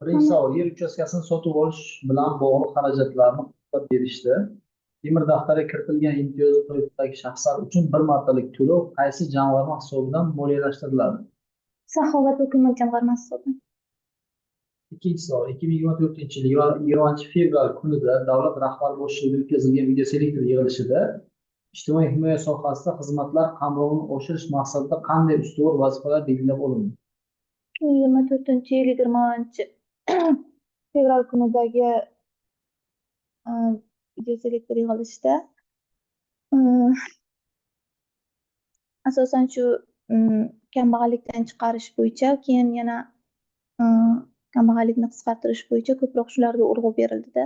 Birinchi savol, yer uchastkasini sotib olish bilan bog'liq xarajatlarni qoplab berishda temir daftarga kiritilgan imtiyozli toifadagi shaxslar uchun bir martalik to'lov qaysi jamg'arma hisobidan moliyalashtiriladi? Saxovat hukumat jamg'armasi hisobidan. Ikkinchi savol, 2024-yil 20 fevral kunida davlat rahbari boshchiligida o'tkazilgan videoselektor yig'ilishida ijtimoiy himoya sohasida xizmatlar qamrovini oshirish maqsadida qanday ustuvor vazifalar belgilab olindi? 24-yil 20-fevral kunidagi videoselektor yig'ilishida asosan shu kambag'allikdan chiqarish bo'yicha, keyin yana kambag'allikni qisqartirish bo'yicha ko'proq shularga urg'u berildida.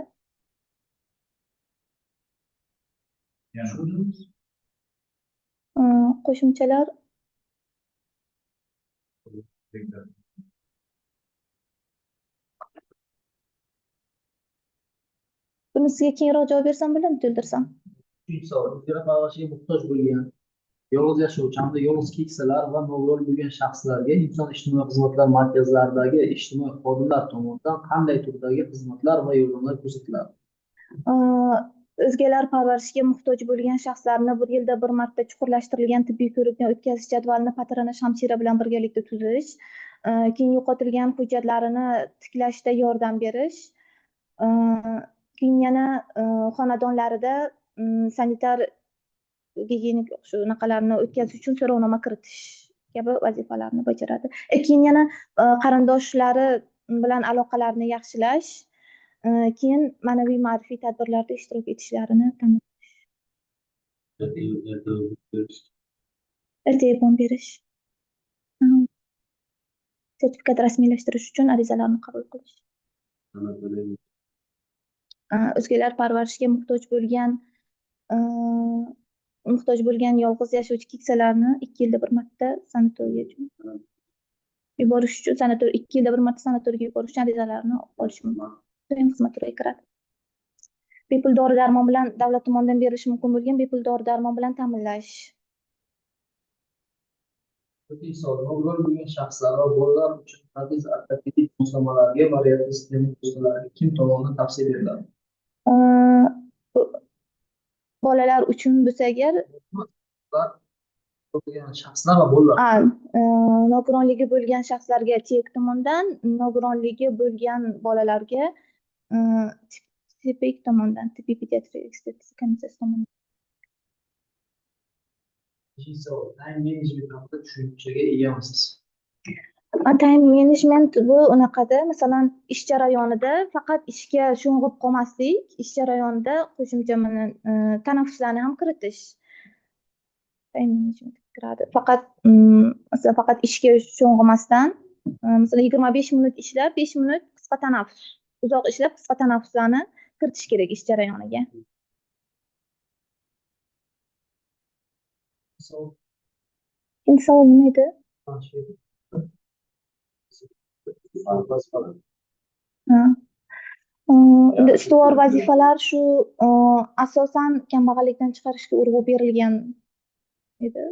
Qo'shimchalar buni sizga keyinroq javob bersam bo'ladimi, to'ldirsam? Uchinchi savol. Ijara parvarishiga muhtoj bo'lgan, yolg'iz yashovchi hamda yolg'iz keksalar va nogiron bo'lgan shaxslarga inson ijtimoiy xizmatlar markazlaridagi ijtimoiy xodimlar tomonidan qanday turdagi xizmatlar va yordamlar ko'rsatiladi? O'zgalar parvarishiga muhtoj bo'lgan shaxslarni bir yilda bir marta chuqurlashtirilgan tibbiy ko'rikdan o'tkazish jadvalini patronaj hamshira bilan birgalikda tuzish, keyin yo'qotilgan hujjatlarini tiklashda yordam berish, keyin yana xonadonlarida sanitar gigiyenik shunaqalarni o'tkazish uchun so'rovnoma kiritish kabi vazifalarni bajaradi. Keyin yana qarindoshlari bilan aloqalarni yaxshilash, keyin ma'naviy ma'rifiy tadbirlarda ishtirok etishlarini ta'minlash. Telefon berish. Sertifikat rasmiylashtirish uchun arizalarni qabul qilish. O'zgalar parvarishiga muhtoj bo'lgan yolg'iz yashovchi keksalarni 2 yilda bir marta sanatoriyaga yuborish uchun 2 yilda bir marta sanatoriyaga yuborish uchun arizalarni olish mumkin. Doim xizmat turiga kiradi. Bepul dori-darmon bilan davlat tomonidan berilishi mumkin bo'lgan bepul dori-darmon bilan ta'minlash. To'rtinchi savol. Nogiron bo'lgan shaxslar va bolalar uchun tabiiy ortopedik moslamalarga va reabilitatsiya sistemi vositalariga kim tomonidan tavsiya beriladi? Bolalar uchun bo'lsa agar shaxslar va bolalar nogironligi bo'lgan shaxslarga TEK tomonidan, nogironligi bo'lgan bolalarga TPEK tomonidan, tibbiy pediatriya ekspertiza komissiyasi tomonidan. Beshinchi savol. Time management haqida tushunchaga egamisiz? Time management bu unaqada, masalan, ish jarayonida faqat ishga sho'ng'ib qolmaslik, ish jarayonida qo'shimcha tanaffuslarni ham kiritish. Time management kiradi. Faqat ishga sho'ng'imasdan, masalan, 25 minut ishlab, 5 minut qisqa tanaffus, uzoq ishlab qisqa tanaffuslarni kiritish kerak ish jarayoniga. Endi savol nima edi? Ustuvor vazifalar shu asosan kambag'allikdan chiqarishga urg'u berilgan edi.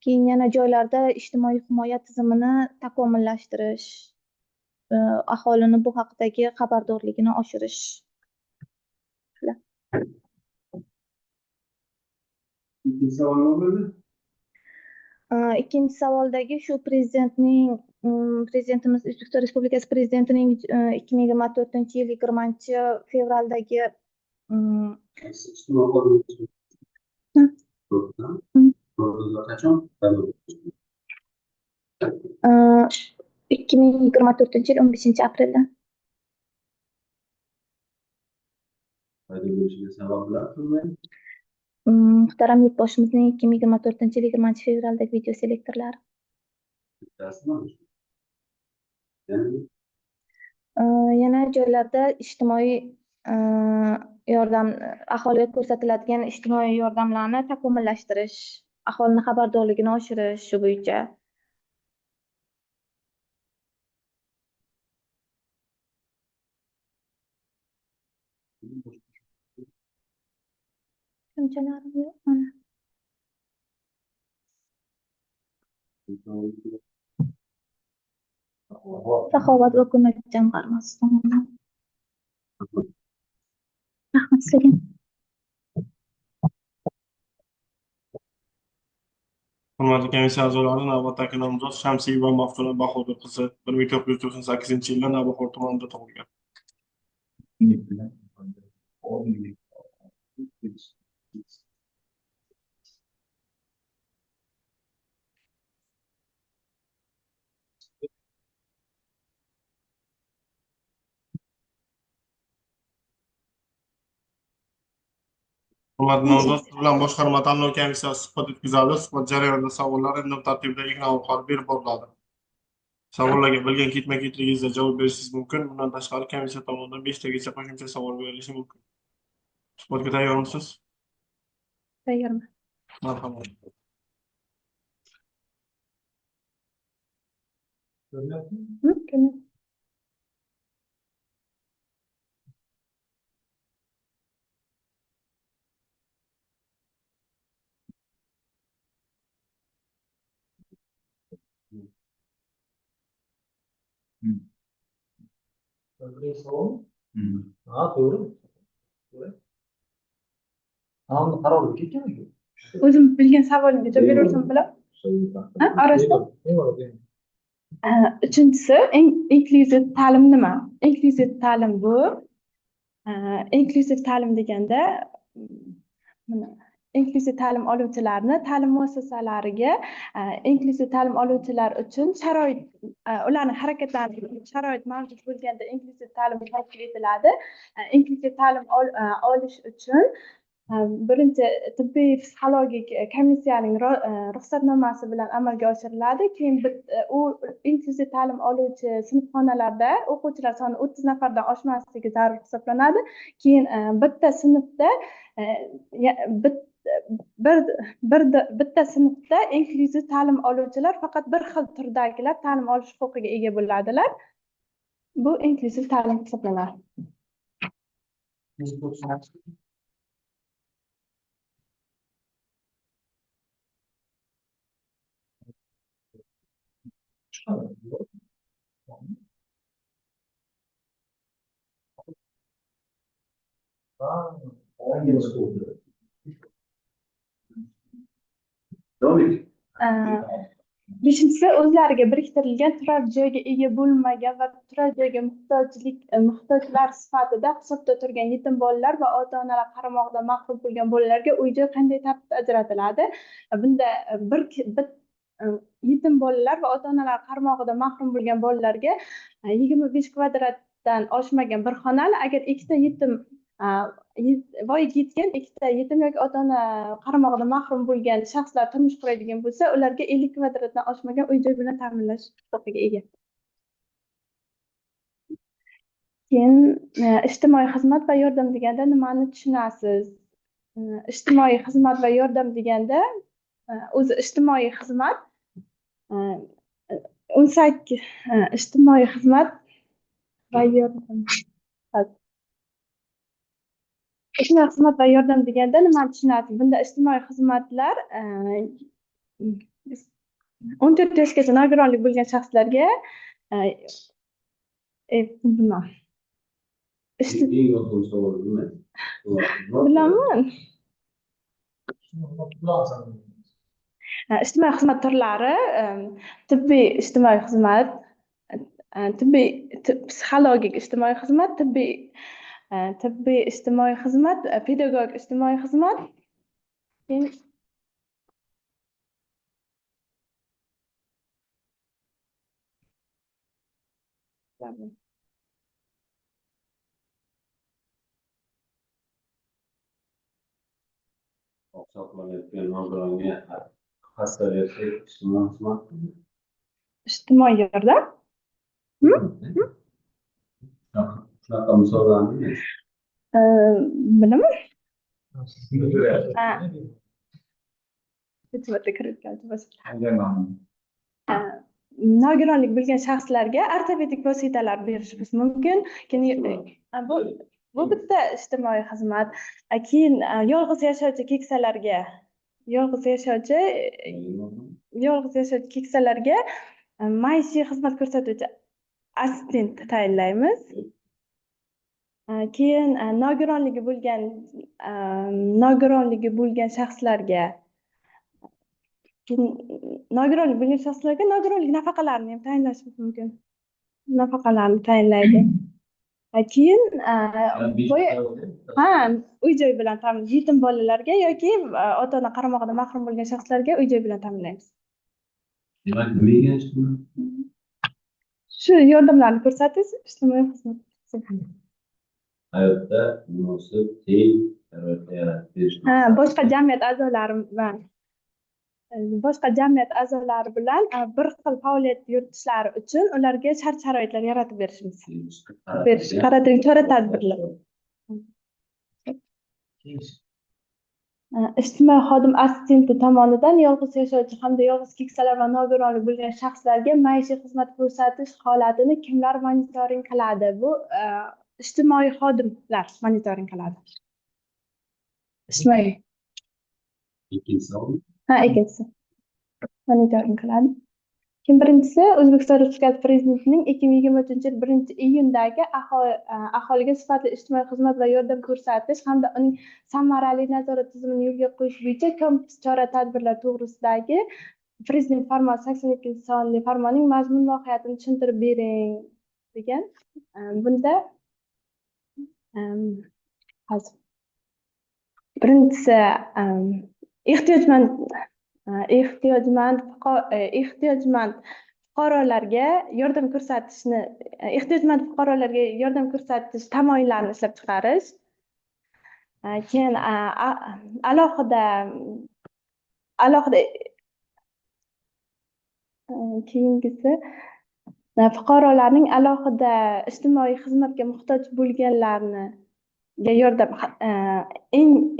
Keyin yana joylarda ijtimoiy himoya tizimini takomillashtirish, aholini bu haqdagi xabardorligini oshirish. Ikkinchi savoldagi shu prezidentimiz O'zbekiston Respublikasi Prezidentining 2024-yil 20-fevraldagi Qachon? 2024-yil 15-aprelda. Muhtaram yurtboshimizning 2024-yil 20-fevraldagi video selektorlari. Yana joylarda ijtimoiy yordam, aholiga ko'rsatiladigan ijtimoiy yordamlarni takomillashtirish, aholini xabardorligini oshirish shu bo'yicha. Tushunchalarim yo'q mana. Saxovat va ko'mak jamg'armasi tomonidan. Rahmat sizga. Hurmatli komissiya a'zolari, navbatdagi nomzod Shamsiyeva Maftuna Bahodir qizi 1998-yilda Navbahor tumanida tug'ilgan. Hurmatli nomzod, siz bilan boshqarma tanlov komissiyasi suhbat o'tkazadi. Suhbat jarayonida savollar random tartibda ekran orqali berib boriladi. Savollarga bilgan ketma-ketligingizda javob berishingiz mumkin. Bundan tashqari komissiya tomonidan 5 tagacha qo'shimcha savol berilishi mumkin. Suhbatga tayyormisiz? Tayyorman. Marhamat. Ko'ryapmi? Birinchi savol. Ha, to'g'ri. To'g'ri. Taomni qarorga ketgan-ku. O'zim bilgan savolimga javob beraversam bo'ladi? Ha, orasida. Uchinchisi, inklyuziv ta'lim nima? Inklyuziv ta'lim bu inklyuziv ta'lim deganda inklyuziv ta'lim oluvchilarni ta'lim muassasalariga inklyuziv ta'lim oluvchilar uchun sharoit ularni harakatlanish sharoit mavjud bo'lganda inklyuziv ta'lim tashkil etiladi. Inklyuziv ta'lim olish uchun birinchi tibbiy psixologik komissiyaning ruxsatnomasi bilan amalga oshiriladi. Keyin u inklyuziv ta'lim oluvchi sinfxonalarda o'quvchilar soni 30 nafardan oshmasligi zarur hisoblanadi. Keyin bitta sinfda bitta sinfda inklyuziv ta'lim oluvchilar faqat bir xil turdagilar ta'lim olish huquqiga ega bo'ladilar. Bu inklyuziv ta'lim hisoblanadi. Beshinchisi, o'zlariga biriktirilgan turar joyga ega bo'lmagan va turar joyga muhtojlar sifatida hisobda turgan yetim bolalar va ota-onalar qaramog'idan mahrum bo'lgan bolalarga uy-joy qanday tartibda ajratiladi? Bunda yetim bolalar va ota-onalar qaramog'idan mahrum bo'lgan bolalarga 25 kvadratdan oshmagan bir xonali, agar ikkita yetim voyaga yetgan ikkita yetim yoki ota-ona qaramog'idan mahrum bo'lgan shaxslar turmush quradigan bo'lsa, ularga 50 kvadratdan oshmagan uy-joy bilan ta'minlash huquqiga ega. Keyin ijtimoiy xizmat va yordam deganda nimani tushunasiz? Ijtimoiy xizmat va yordam deganda o'zi ijtimoiy xizmat 18 ijtimoiy xizmat va yordam ijtimoiy xizmat va yordam deganda nimani tushunasiz? Bunda ijtimoiy xizmatlar 14 yoshgacha nogironlik bo'lgan shaxslarga bilaman. Ijtimoiy xizmat turlari tibbiy ijtimoiy xizmat, tibbiy psixologik ijtimoiy xizmat, tibbiy ijtimoiy xizmat, pedagogik ijtimoiy xizmat, Oqsoqlanayotgan nogironga xastalikda ijtimoiy xizmat. ijtimoiy yordam. Shunaqa misollarni Bilaman. Nogironlik bo'lgan shaxslarga ortopedik vositalar berishimiz mumkin. Bu bitta ijtimoiy xizmat. Keyin yolg'iz yashovchi keksalarga maishiy xizmat ko'rsatuvchi assistent tayinlaymiz. Keyin nogironligi bo'lgan shaxslarga nogironlik nafaqalarini ham tayinlashimiz mumkin. Nafaqalarni tayinlaydi. Keyin uy-joy bilan ta'minlaymiz. Yetim bolalarga yoki ota-ona qaramog'idan mahrum bo'lgan shaxslarga uy-joy bilan ta'minlaymiz. Shu yordamlarni ko'rsatish ijtimoiy xizmat. Hayotda munosib, teng sharoitlar yaratib berish boshqa jamiyat a'zolari bilan bir xil faoliyat yuritishlari uchun ularga shart-sharoitlar yaratib berishimiz. Qaratilgan chora-tadbirlar. Ijtimoiy xodim assistenti tomonidan yolg'iz yashovchi hamda yolg'iz keksalar va nogironligi bo'lgan shaxslarga maishiy xizmat ko'rsatish holatini kimlar monitoring qiladi? Bu ijtimoiy xodimlar monitoring qiladi. Ijtimoiy. Ikkinchisi monitoring qiladi. Kim birinchisi? O'zbekiston Respublikasi Prezidentining 2023 yil 1-iyundagi aholiga sifatli ijtimoiy xizmat va yordam ko'rsatish hamda uning samarali nazorat tizimini yo'lga qo'yish bo'yicha kompleks chora-tadbirlar to'g'risidagi Prezident farmoni 82-sonli farmonning mazmun mohiyatini tushuntirib bering degan. Bunda birinchisi ehtiyojmand fuqarolarga yordam ko'rsatish tamoyillarini ishlab chiqarish. Keyin alohida keyingisi fuqarolarning alohida ijtimoiy xizmatga muhtoj bo'lganlarni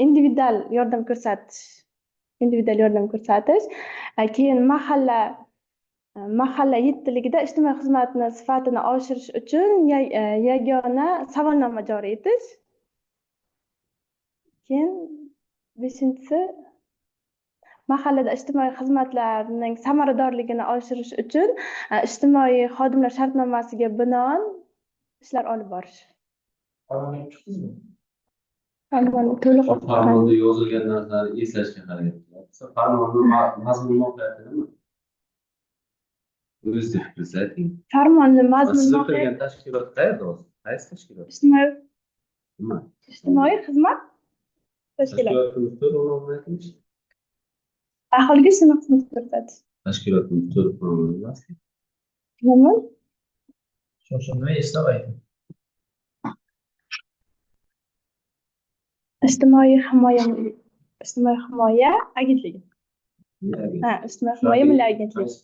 individual yordam ko'rsatish. Keyin mahalla yettiligida ijtimoiy xizmatni sifatini oshirish uchun yagona savolnoma joriy etish. Keyin beshinchisi mahallada ijtimoiy xizmatlarning samaradorligini oshirish uchun ijtimoiy xodimlar shartnomasiga binoan ishlar olib borish. Farmonda yozilgan narsalarni eslashga harakat qiladi. Farmonning mazmun mohiyati nima? O'zingiz bilsangiz. Farmonning mazmun Siz mohiyati o'tirgan tashkilot qayerda hozir? Qaysi tashkilot? Ijtimoiy xizmat tashkiloti. Tashkilotimiz to'g'ri Aholiga ijtimoiy xizmat ko'rsatish. Tashkilotimiz to'g'ri bilasizmi? Nima? Shoshilinmay eslab ayting. Ijtimoiy himoya agentligi. Ijtimoiy himoya milliy agentligi.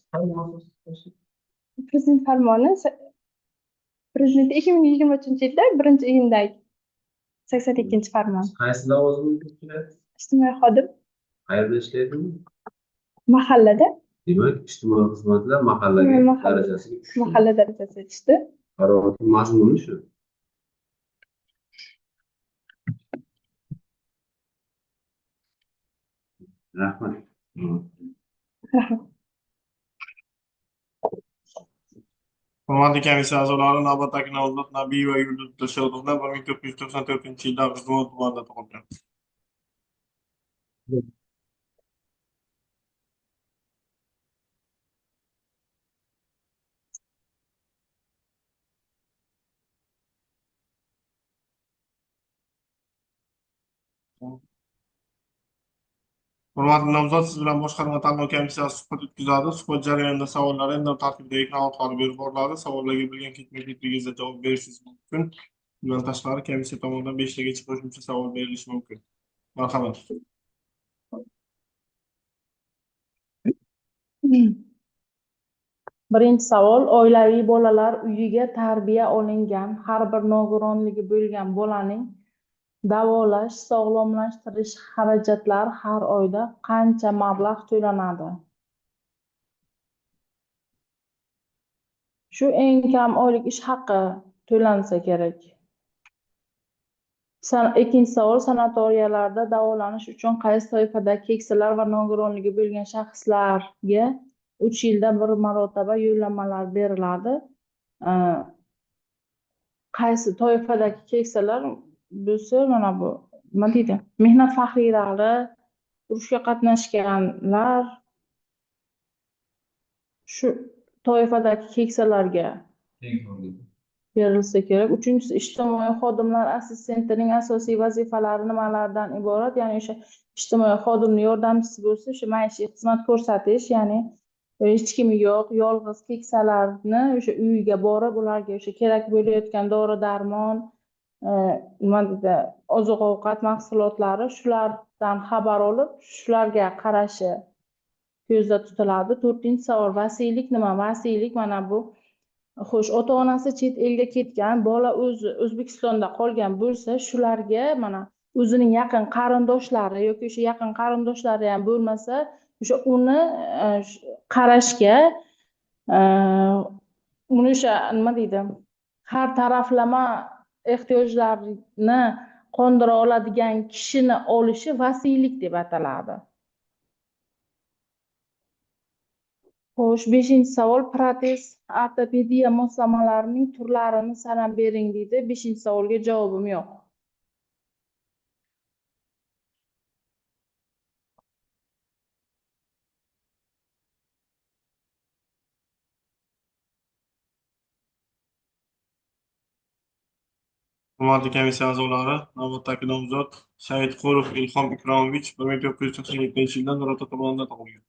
Prezident farmoni Prezident 2023 yilda 1-iyundagi 82 farmon. Qaysi lavozimda ishlayapsiz? Ijtimoiy xodim. Qayerda ishlaydingiz? Mahallada. Demak, ijtimoiy xizmatlar mahallaga darajasiga tushdi. Mahalla darajasiga tushdi. Qaroatning mazmuni shu. Rahmat. Hurmatli komissiya a'zolari, navbatdagi nomzod Nabiyeva Yulduz Dilshodovna 1994-yilda G'ijduvon tumanida tug'ilgan. Hurmatli nomzod, siz bilan boshqarma tanlov komissiyasi suhbat o'tkazadi. Suhbat jarayonida savollar random tartibda ekran orqali berib boriladi. Savollarga bilgan ketma-ketligingizda javob berishingiz mumkin. Bundan tashqari komissiya tomonidan 5 tagacha qo'shimcha savol berilishi mumkin. Marhamat. Birinchi savol: oilaviy bolalar uyiga tarbiya olingan har bir nogironligi bo'lgan bolaning davolash, sog'lomlashtirish xarajatlari har oyda qancha mablag' to'lanadi? Shu eng kam oylik ish haqi to'lansa kerak. Ikkinchi savol: sanatoriyalarda davolanish uchun qaysi toifadagi keksalar va nogironligi bo'lgan shaxslarga 3 yilda bir marotaba yo'llanmalar beriladi? Qaysi toifadagi keksalar bo'lsa, mana bu nima deydi? Mehnat faxriylari, urushga qatnashganlar, shu toifadagi keksalarga berilsa kerak. Uchinchisi, ijtimoiy xodimlar assistentining asosiy vazifalari nimalardan iborat? Ya'ni o'sha ijtimoiy xodimning yordamchisi bo'lsa, o'sha maishiy xizmat ko'rsatish, ya'ni hech kimi yo'q, yolg'iz keksalarni o'sha uyiga borib, ularga o'sha kerak bo'layotgan dori-darmon, nima deydi, oziq-ovqat mahsulotlari shulardan xabar olib, shularga qarashi ko'zda tutiladi. 4-savol, vasiylik nima? Vasiylik mana bu, xo'sh, ota-onasi chet elga ketgan, bola o'zi O'zbekistonda qolgan bo'lsa, shularga mana o'zining yaqin qarindoshlari yoki o'sha yaqin qarindoshlari ham bo'lmasa, o'sha uni qarashga, uni o'sha nima deydi, har taraflama ehtiyojlarini qondira oladigan kishini olishi vasiylik deb ataladi. Xo'sh, 5-savol, protez ortopediya moslamalarining turlarini sanab bering deydi. 5-savolga javobim yo'q. Hurmatli komissiya a'zolari, navbatdagi nomzod Saidqulov Ilhom Ikromovich 1987-yilda Nurota tumanida tug'ilgan.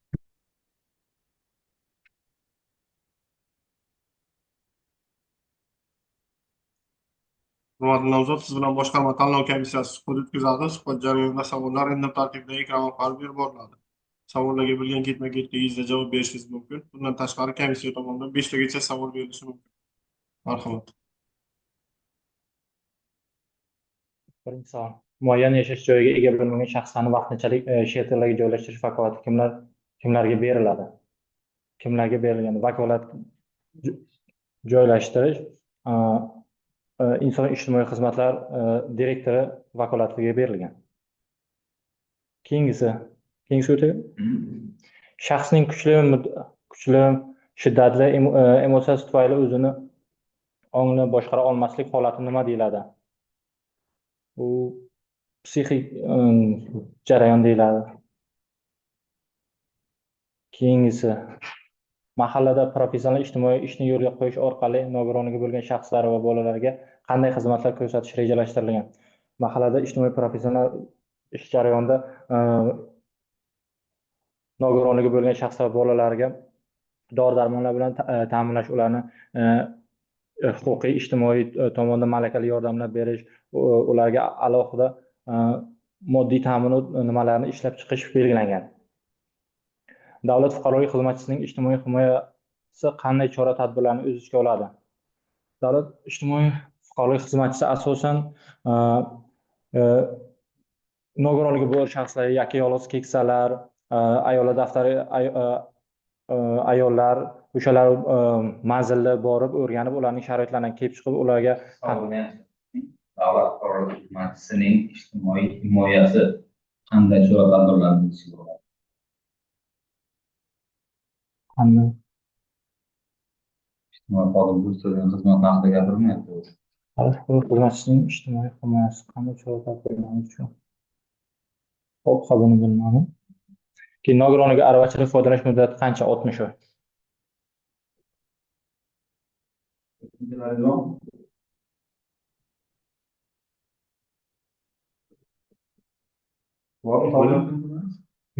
Hurmatli nomzod, siz bilan boshqarma tanlov komissiyasi suhbat o'tkazadi. Suhbat jarayonida savollar random tartibda ekran orqali berib boriladi. Savollarga bilgan ketma-ketligingizda javob berishingiz mumkin. Bundan tashqari komissiya tomonidan 5 tagacha savol berilishi mumkin. Marhamat. Birinchi savol. Muayyan yashash joyiga ega bo'lmagan shaxslarni vaqtinchalik chet elga joylashtirish vakolati kimlarga beriladi? Kimlarga berilgan vakolat joylashtirish inson ijtimoiy xizmatlar direktori vakolatiga berilgan. Keyingisi o'taylik. Shaxsning kuchli shiddatli emotsiyasi tufayli o'zini ongni boshqara olmaslik holati nima deyiladi? Bu psixik jarayon deyiladi. Keyingisi, mahallada professional ijtimoiy ishni yo'lga qo'yish orqali nogironligi bo'lgan shaxslar va bolalarga qanday xizmatlar ko'rsatish rejalashtirilgan? Mahallada ijtimoiy professional ish jarayonida nogironligi bo'lgan shaxslar va bolalarga dori-darmonlar bilan ta'minlash, ularni huquqiy, ijtimoiy tomondan malakali yordamlar berish, ularga alohida moddiy ta'minot nimalarini ishlab chiqish belgilangan. Davlat fuqarolik xizmatchisining ijtimoiy himoyasi qanday chora-tadbirlarni o'z ichiga oladi? Davlat ijtimoiy fuqarolik xizmatchisi asosan nogironligi bor shaxslar, yoki yolg'iz keksalar, ayollar daftari ayollar, o'shalar manzilda borib o'rganib, ularning sharoitlaridan kelib chiqib, ularga davlat fuqarolik xizmatchisining ijtimoiy himoyasi qanday chora-tadbirlarni o'z ichiga oladi? qanday Ijtimoiy xodim ko'rsatilgan xizmat haqida gapirmayapti. davlat fuqarolik xizmatchisining ijtimoiy himoyasi qanday chora-tadbirlarni o'z ichiga oladi? Hop, buni bilmadim. Keyin nogironligi aravachilik foydalanish muddati qancha? 60 oy.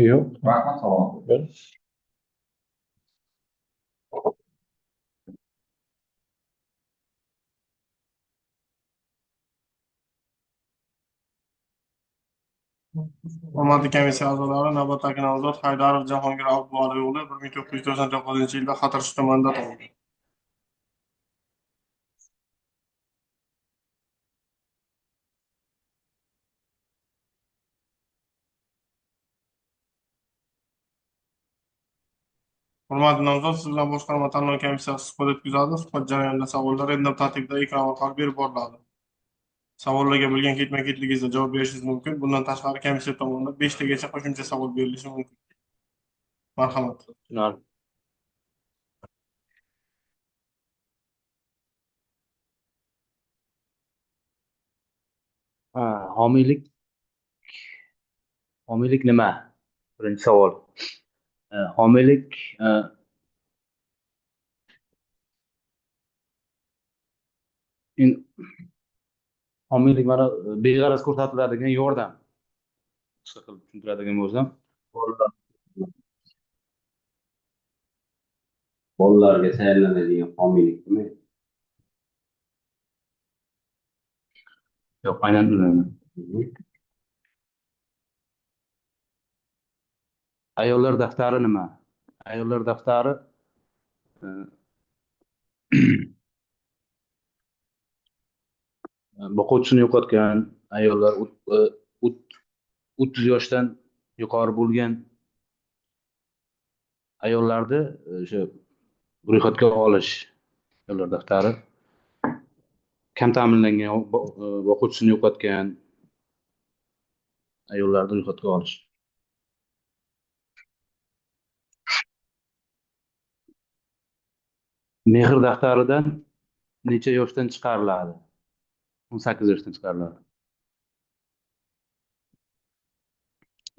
Yo'q. Rahmat, savol. Hurmatli komissiya a'zolari, navbatdagi nomzod Haydarov Jahongir Abduali o'g'li 1999-yilda Xatirchi tumanida tug'ilgan. Hurmatli nomzod, siz bilan boshqarma tanlov komissiyasi suhbat o'tkazadi. Suhbat jarayonida savollar random tartibda ekran orqali berib boriladi. Savollarga bilgan ketma-ketligingizda javob berishingiz mumkin. Bundan tashqari komissiya tomonidan 5 tagacha qo'shimcha savol berilishi mumkin. Marhamat. Homiylik nima? Birinchi savol. Homiylik homiylik mana beg'araz ko'rsatiladigan yordam. Qisqa qilib tushuntiradigan bo'lsam, bolalarga tayyorlanadigan homiylik nima? Yo'q, aynan ularni. Ayollar daftari nima? Ayollar daftari boquvchisini yo'qotgan ayollar, 30 yoshdan yuqori bo'lgan ayollarni o'sha ro'yxatga olish. Ayollar daftari kam ta'minlangan boquvchisini yo'qotgan ayollarni ro'yxatga olish. Mehr daftaridan necha yoshdan chiqariladi? 18 yoshdan chiqariladi.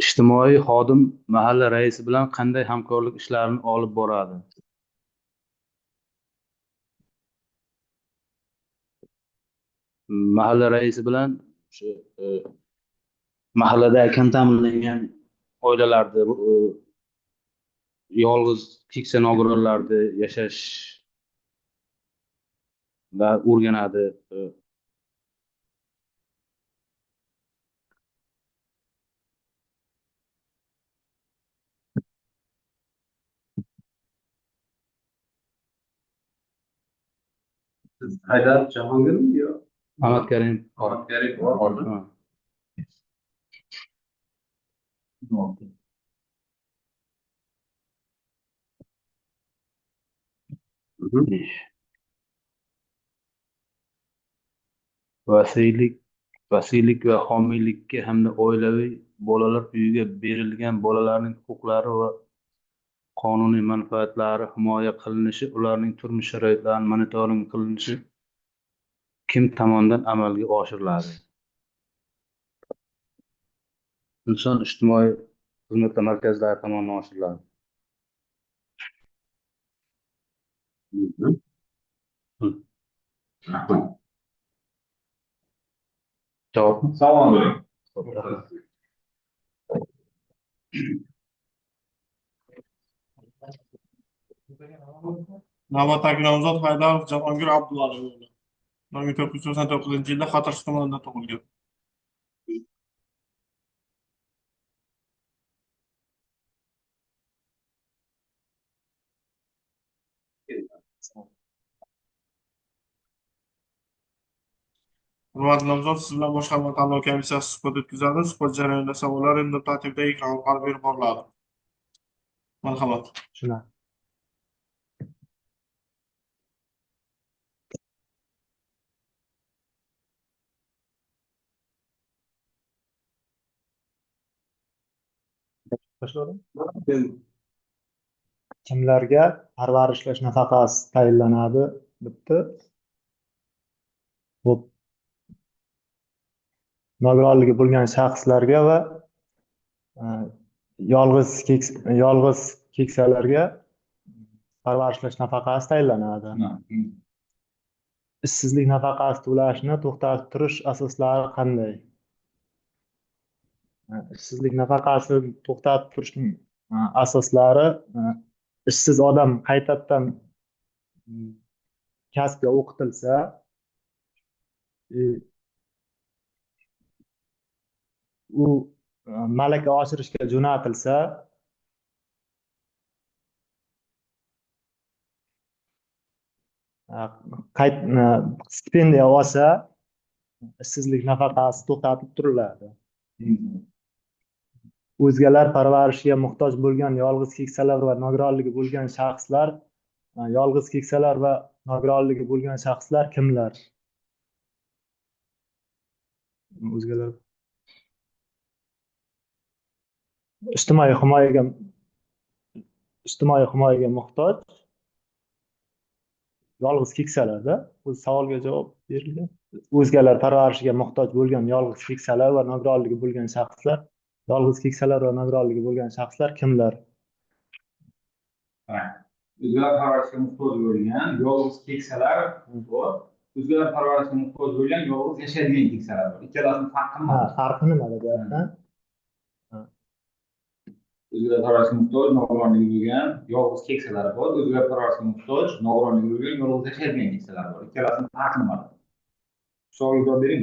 Ijtimoiy xodim mahalla raisi bilan qanday hamkorlik ishlarini olib boradi? Mahalla raisi bilan o'sha mahallada kam ta'minlangan oilalarni, yolg'iz keksa nogironlarni yashash va o'rganadi. Haydar Jahongirmi yo? Ahmad Karim. Ahmad Karim bor. Ha. Vasiylik va homiylikka hamda oilaviy bolalar uyiga berilgan bolalarning huquqlari va qonuniy manfaatlari himoya qilinishi, ularning turmush sharoitlarining monitoring qilinishi kim tomonidan amalga oshiriladi? Inson ijtimoiy xizmatlar markazlari tomonidan oshiriladi. Javobmi? Savol. Navbatdagi nomzod Haydarov Jahongir Abdullayev o'g'li. 1989-yilda Xatirchi tumanida tug'ilgan. Hurmatli nomzod, siz bilan boshqarma tanlov komissiyasi suhbat o'tkazadi. Suhbat jarayonida savollar random tartibda ekran orqali berib boriladi. Marhamat. Shular. Kimlarga parvarishlash nafaqasi tayinlanadi? Bitta. Bu nogironligi bo'lgan shaxslarga va yolg'iz keksalarga parvarishlash nafaqasi tayinlanadi. Ishsizlik nafaqasi to'lashni to'xtatib turish asoslari qanday? Ishsizlik nafaqasini to'xtatib turishning asoslari ishsiz odam qaytadan kasbga o'qitilsa, u malaka oshirishga jo'natilsa, stipendiya olsa, ishsizlik nafaqasi to'xtatib turiladi. O'zgalar parvarishiga muhtoj bo'lgan yolg'iz keksalar va nogironligi bo'lgan shaxslar, yolg'iz keksalar va nogironligi bo'lgan shaxslar kimlar? O'zgalar ijtimoiy himoyaga muhtoj yolg'iz keksalarda, bu savolga javob berilgan. O'zgalar parvarishiga muhtoj bo'lgan yolg'iz keksalar va nogironligi bo'lgan shaxslar, yolg'iz keksalar va nogironligi bo'lgan shaxslar kimlar? O'zgalar parvarishga muhtoj bo'lgan yolg'iz keksalar bor. O'zgalar parvarishga muhtoj bo'lgan yolg'iz yashaydigan keksalar bor. Ikkalasini farqi nima? Farqi nimada deyapman? O'zgalar parvarishga muhtoj nogironligi bo'lgan yolg'iz keksalar bor. O'zgalar parvarishga muhtoj nogironligi bo'lgan yolg'iz yashaydigan keksalar bor. Ikkalasini farqi nimada? Savolga javob bering.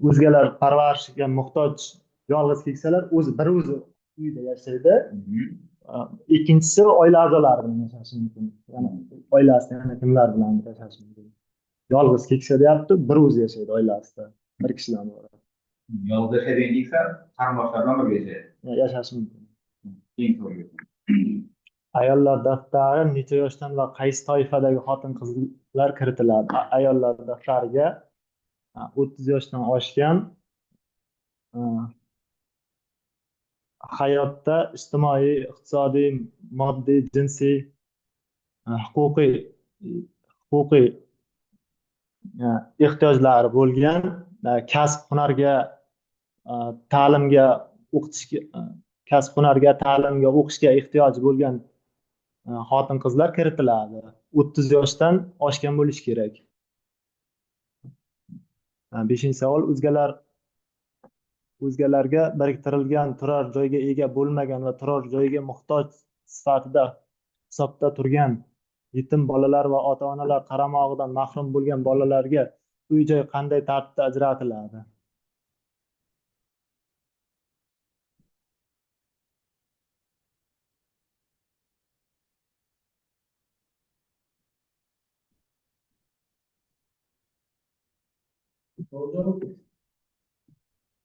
o'zgalar parvarishiga muhtoj yolg'iz keksalar o'zi uyda yashaydi. Ikkinchisi oila a'zolari bilan yashashi mumkin. Yana oilasida yana kimlar bilan yashashi mumkin. Yolg'iz keksa deyapti, bir o'zi yashaydi oilasida. Bir kishidan iborat. Yolg'iz yashaydigan keksa qarindoshlar bilan birga yashaydi. Yashashi mumkin. Keyin so'rayman. Ayollar daftari necha yoshdan va qaysi toifadagi xotin-qizlar kiritiladi? Ayollar daftariga 30 yoshdan oshgan hayotda ijtimoiy, iqtisodiy, moddiy, jinsiy, huquqiy ehtiyojlari bo'lgan, kasb-hunarga, ta'limga, o'qishga ehtiyoji bo'lgan xotin-qizlar kiritiladi. 30 yoshdan oshgan bo'lishi kerak. 5-savol. O'zgalarga biriktirilgan turar joyga ega bo'lmagan va turar joyga muhtoj sifatida hisobda turgan yetim bolalar va ota-onalar qaramog'idan mahrum bo'lgan bolalarga uy-joy qanday tartibda ajratiladi?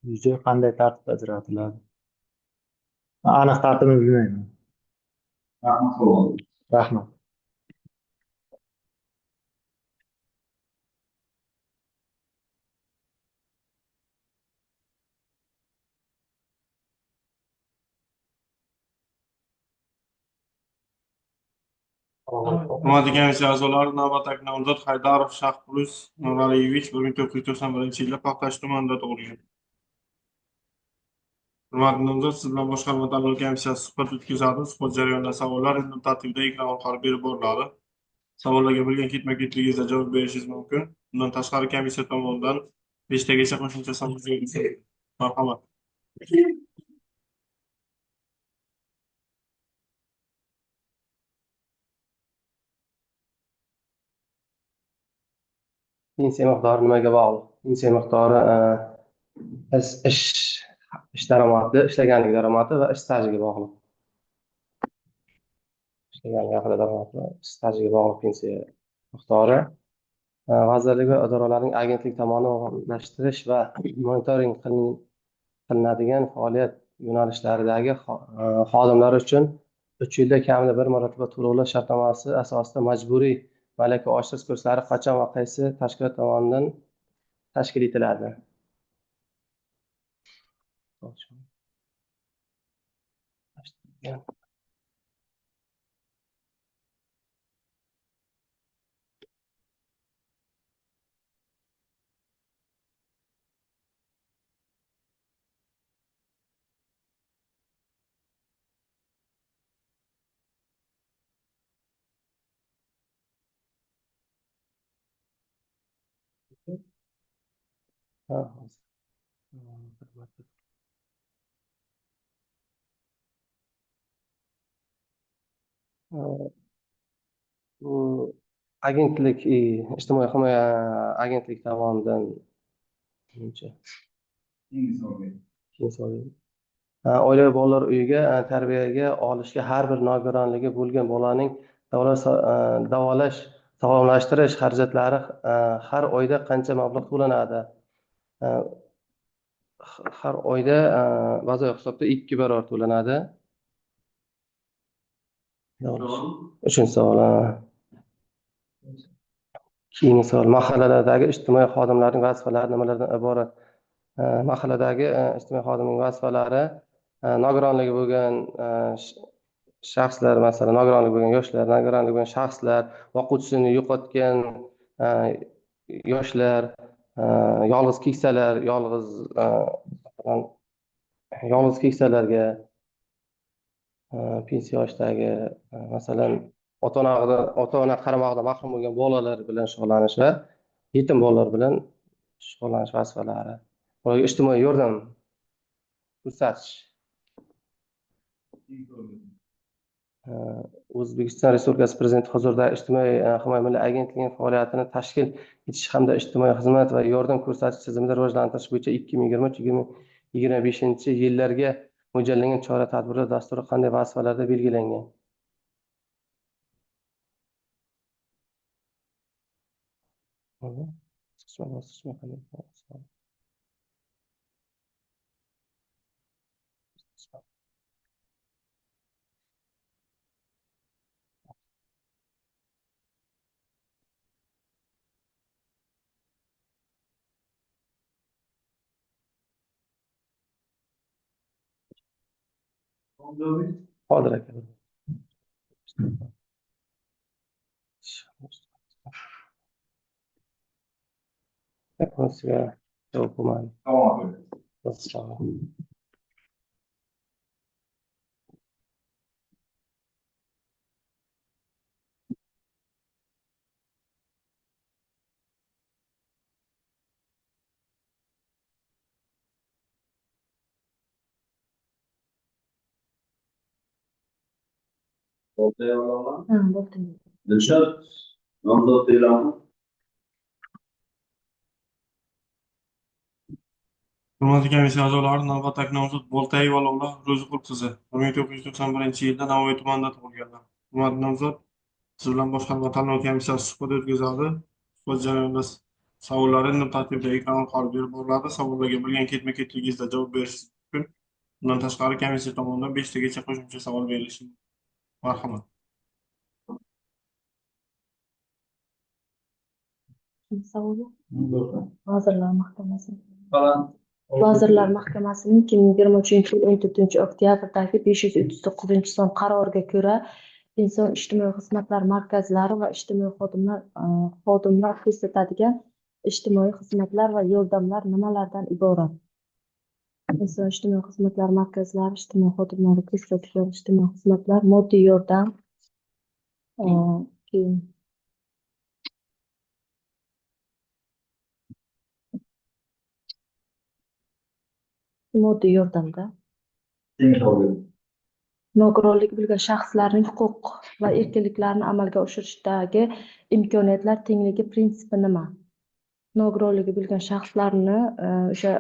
Uy-joy qanday tartibda ajratiladi? Aniq tartibini bilmayman. Rahmat. Hukumat komissiya a'zolari navbatdagi nomzod Haydarov Shahbruz Nuraliyevich 1991-yilda Paxtash tumanida tug'ilgan. Hurmatli nomzod, siz bilan boshqarma tanlov komissiyasi suhbat o'tkazadi. Suhbat jarayonida savollar random tartibda ekran orqali berib boriladi. Savollarga bilgan ketma-ketligingizda javob berishingiz mumkin. Bundan tashqari komissiya tomonidan 5 tagacha qo'shimcha savol beriladi. Marhamat. Pensiya miqdori nimaga bog'liq? Pensiya miqdori ish daromadi, ishlaganlik daromadi va ish stajiga bog'liq. Ishlaganlik haqida daromad va ish stajiga bog'liq pensiya miqdori vazirlik va idoralarning agentlik tomonidan o'rnashtirish va monitoring qilinadigan faoliyat yo'nalishlaridagi xodimlar uchun 3 yilda kamida bir marotaba to'lovlar shartnomasi asosida majburiy malaka oshirish kurslari qachon va qaysi tashkilot tomonidan tashkil etiladi? Agentlik, ijtimoiy himoya agentlik tomonidan oilaviy bolalar uyiga tarbiyaga olishga har bir nogironligi bo'lgan bolaning davolash sog'lomlashtirish xarajatlari har oyda qancha mablag' to'lanadi? Har oyda bazaviy hisobda 2 barobar to'lanadi. 3-savol. Keyingi savol. Mahallalardagi ijtimoiy xodimlarning vazifalari nimalardan iborat? Mahalladagi ijtimoiy xodimning vazifalari nogironligi bo'lgan shaxslar, masalan, nogironligi bo'lgan yoshlar, nogironligi bo'lgan shaxslar, o'quvchisini yo'qotgan yoshlar, yolg'iz keksalar, yolg'iz keksalarga pensiya yoshdagi, masalan, ota-ona qaramog'idan mahrum bo'lgan bolalar bilan shug'ullanish va yetim bolalar bilan shug'ullanish vazifalari. Ularga ijtimoiy yordam ko'rsatish. O'zbekiston Respublikasi Prezidenti huzuridagi Ijtimoiy himoya milliy agentligining faoliyatini tashkil etish hamda ijtimoiy xizmat va yordam ko'rsatish tizimini rivojlantirish bo'yicha 2023-2025 yillarga mo'ljallangan chora-tadbirlar dasturi qanday vazifalarda belgilangan? Qodir aka. Sizga javob bo'lmadi. Bo'ldi yo'qmi? Ha, bo'ldi. Dilshod nomzod e'loni. Hurmatli komissiya a'zolari, navbatdagi nomzod Boltayev Olovla Ro'ziqul qizi 1991-yilda Navoiy tumanida tug'ilganlar. Hurmatli nomzod, siz bilan boshqarma tanlov komissiyasi suhbat o'tkazadi. Suhbat jarayonida savollar random tartibda ekran orqali berib boriladi. Savollarga bo'lgan ketma-ketligingizda javob berishingiz mumkin. Bundan tashqari komissiya tomonidan 5 tagacha qo'shimcha savol berilishi mumkin. Marhamat. Savol Vazirlar Mahkamasi. Vazirlar Mahkamasining 2023-yil 14-oktyabrdagi 539-son qaroriga ko'ra inson ijtimoiy xizmatlar markazlari va ijtimoiy xodimlar ko'rsatadigan ijtimoiy xizmatlar va yordamlar nimalardan iborat? Inson ijtimoiy xizmatlar markazlari ijtimoiy xodimlari ko'rsatadigan ijtimoiy xizmatlar, moddiy yordam, keyin moddiy yordamda nogironligi bo'lgan shaxslarning huquq va erkinliklarini amalga oshirishdagi imkoniyatlar tengligi prinsipi nima? Nogironligi bo'lgan shaxslarni o'sha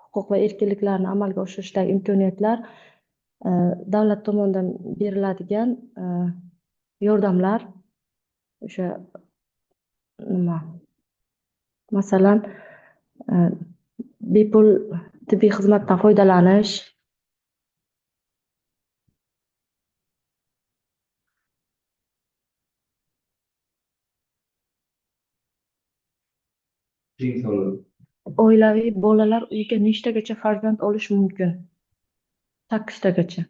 huquq va erkinliklarini amalga oshirishdagi imkoniyatlar davlat tomonidan beriladigan yordamlar o'sha nima? Masalan, bepul tibbiy xizmatdan foydalanish, oilaviy bolalar uyiga nechtagacha farzand olish mumkin? 8 tagacha.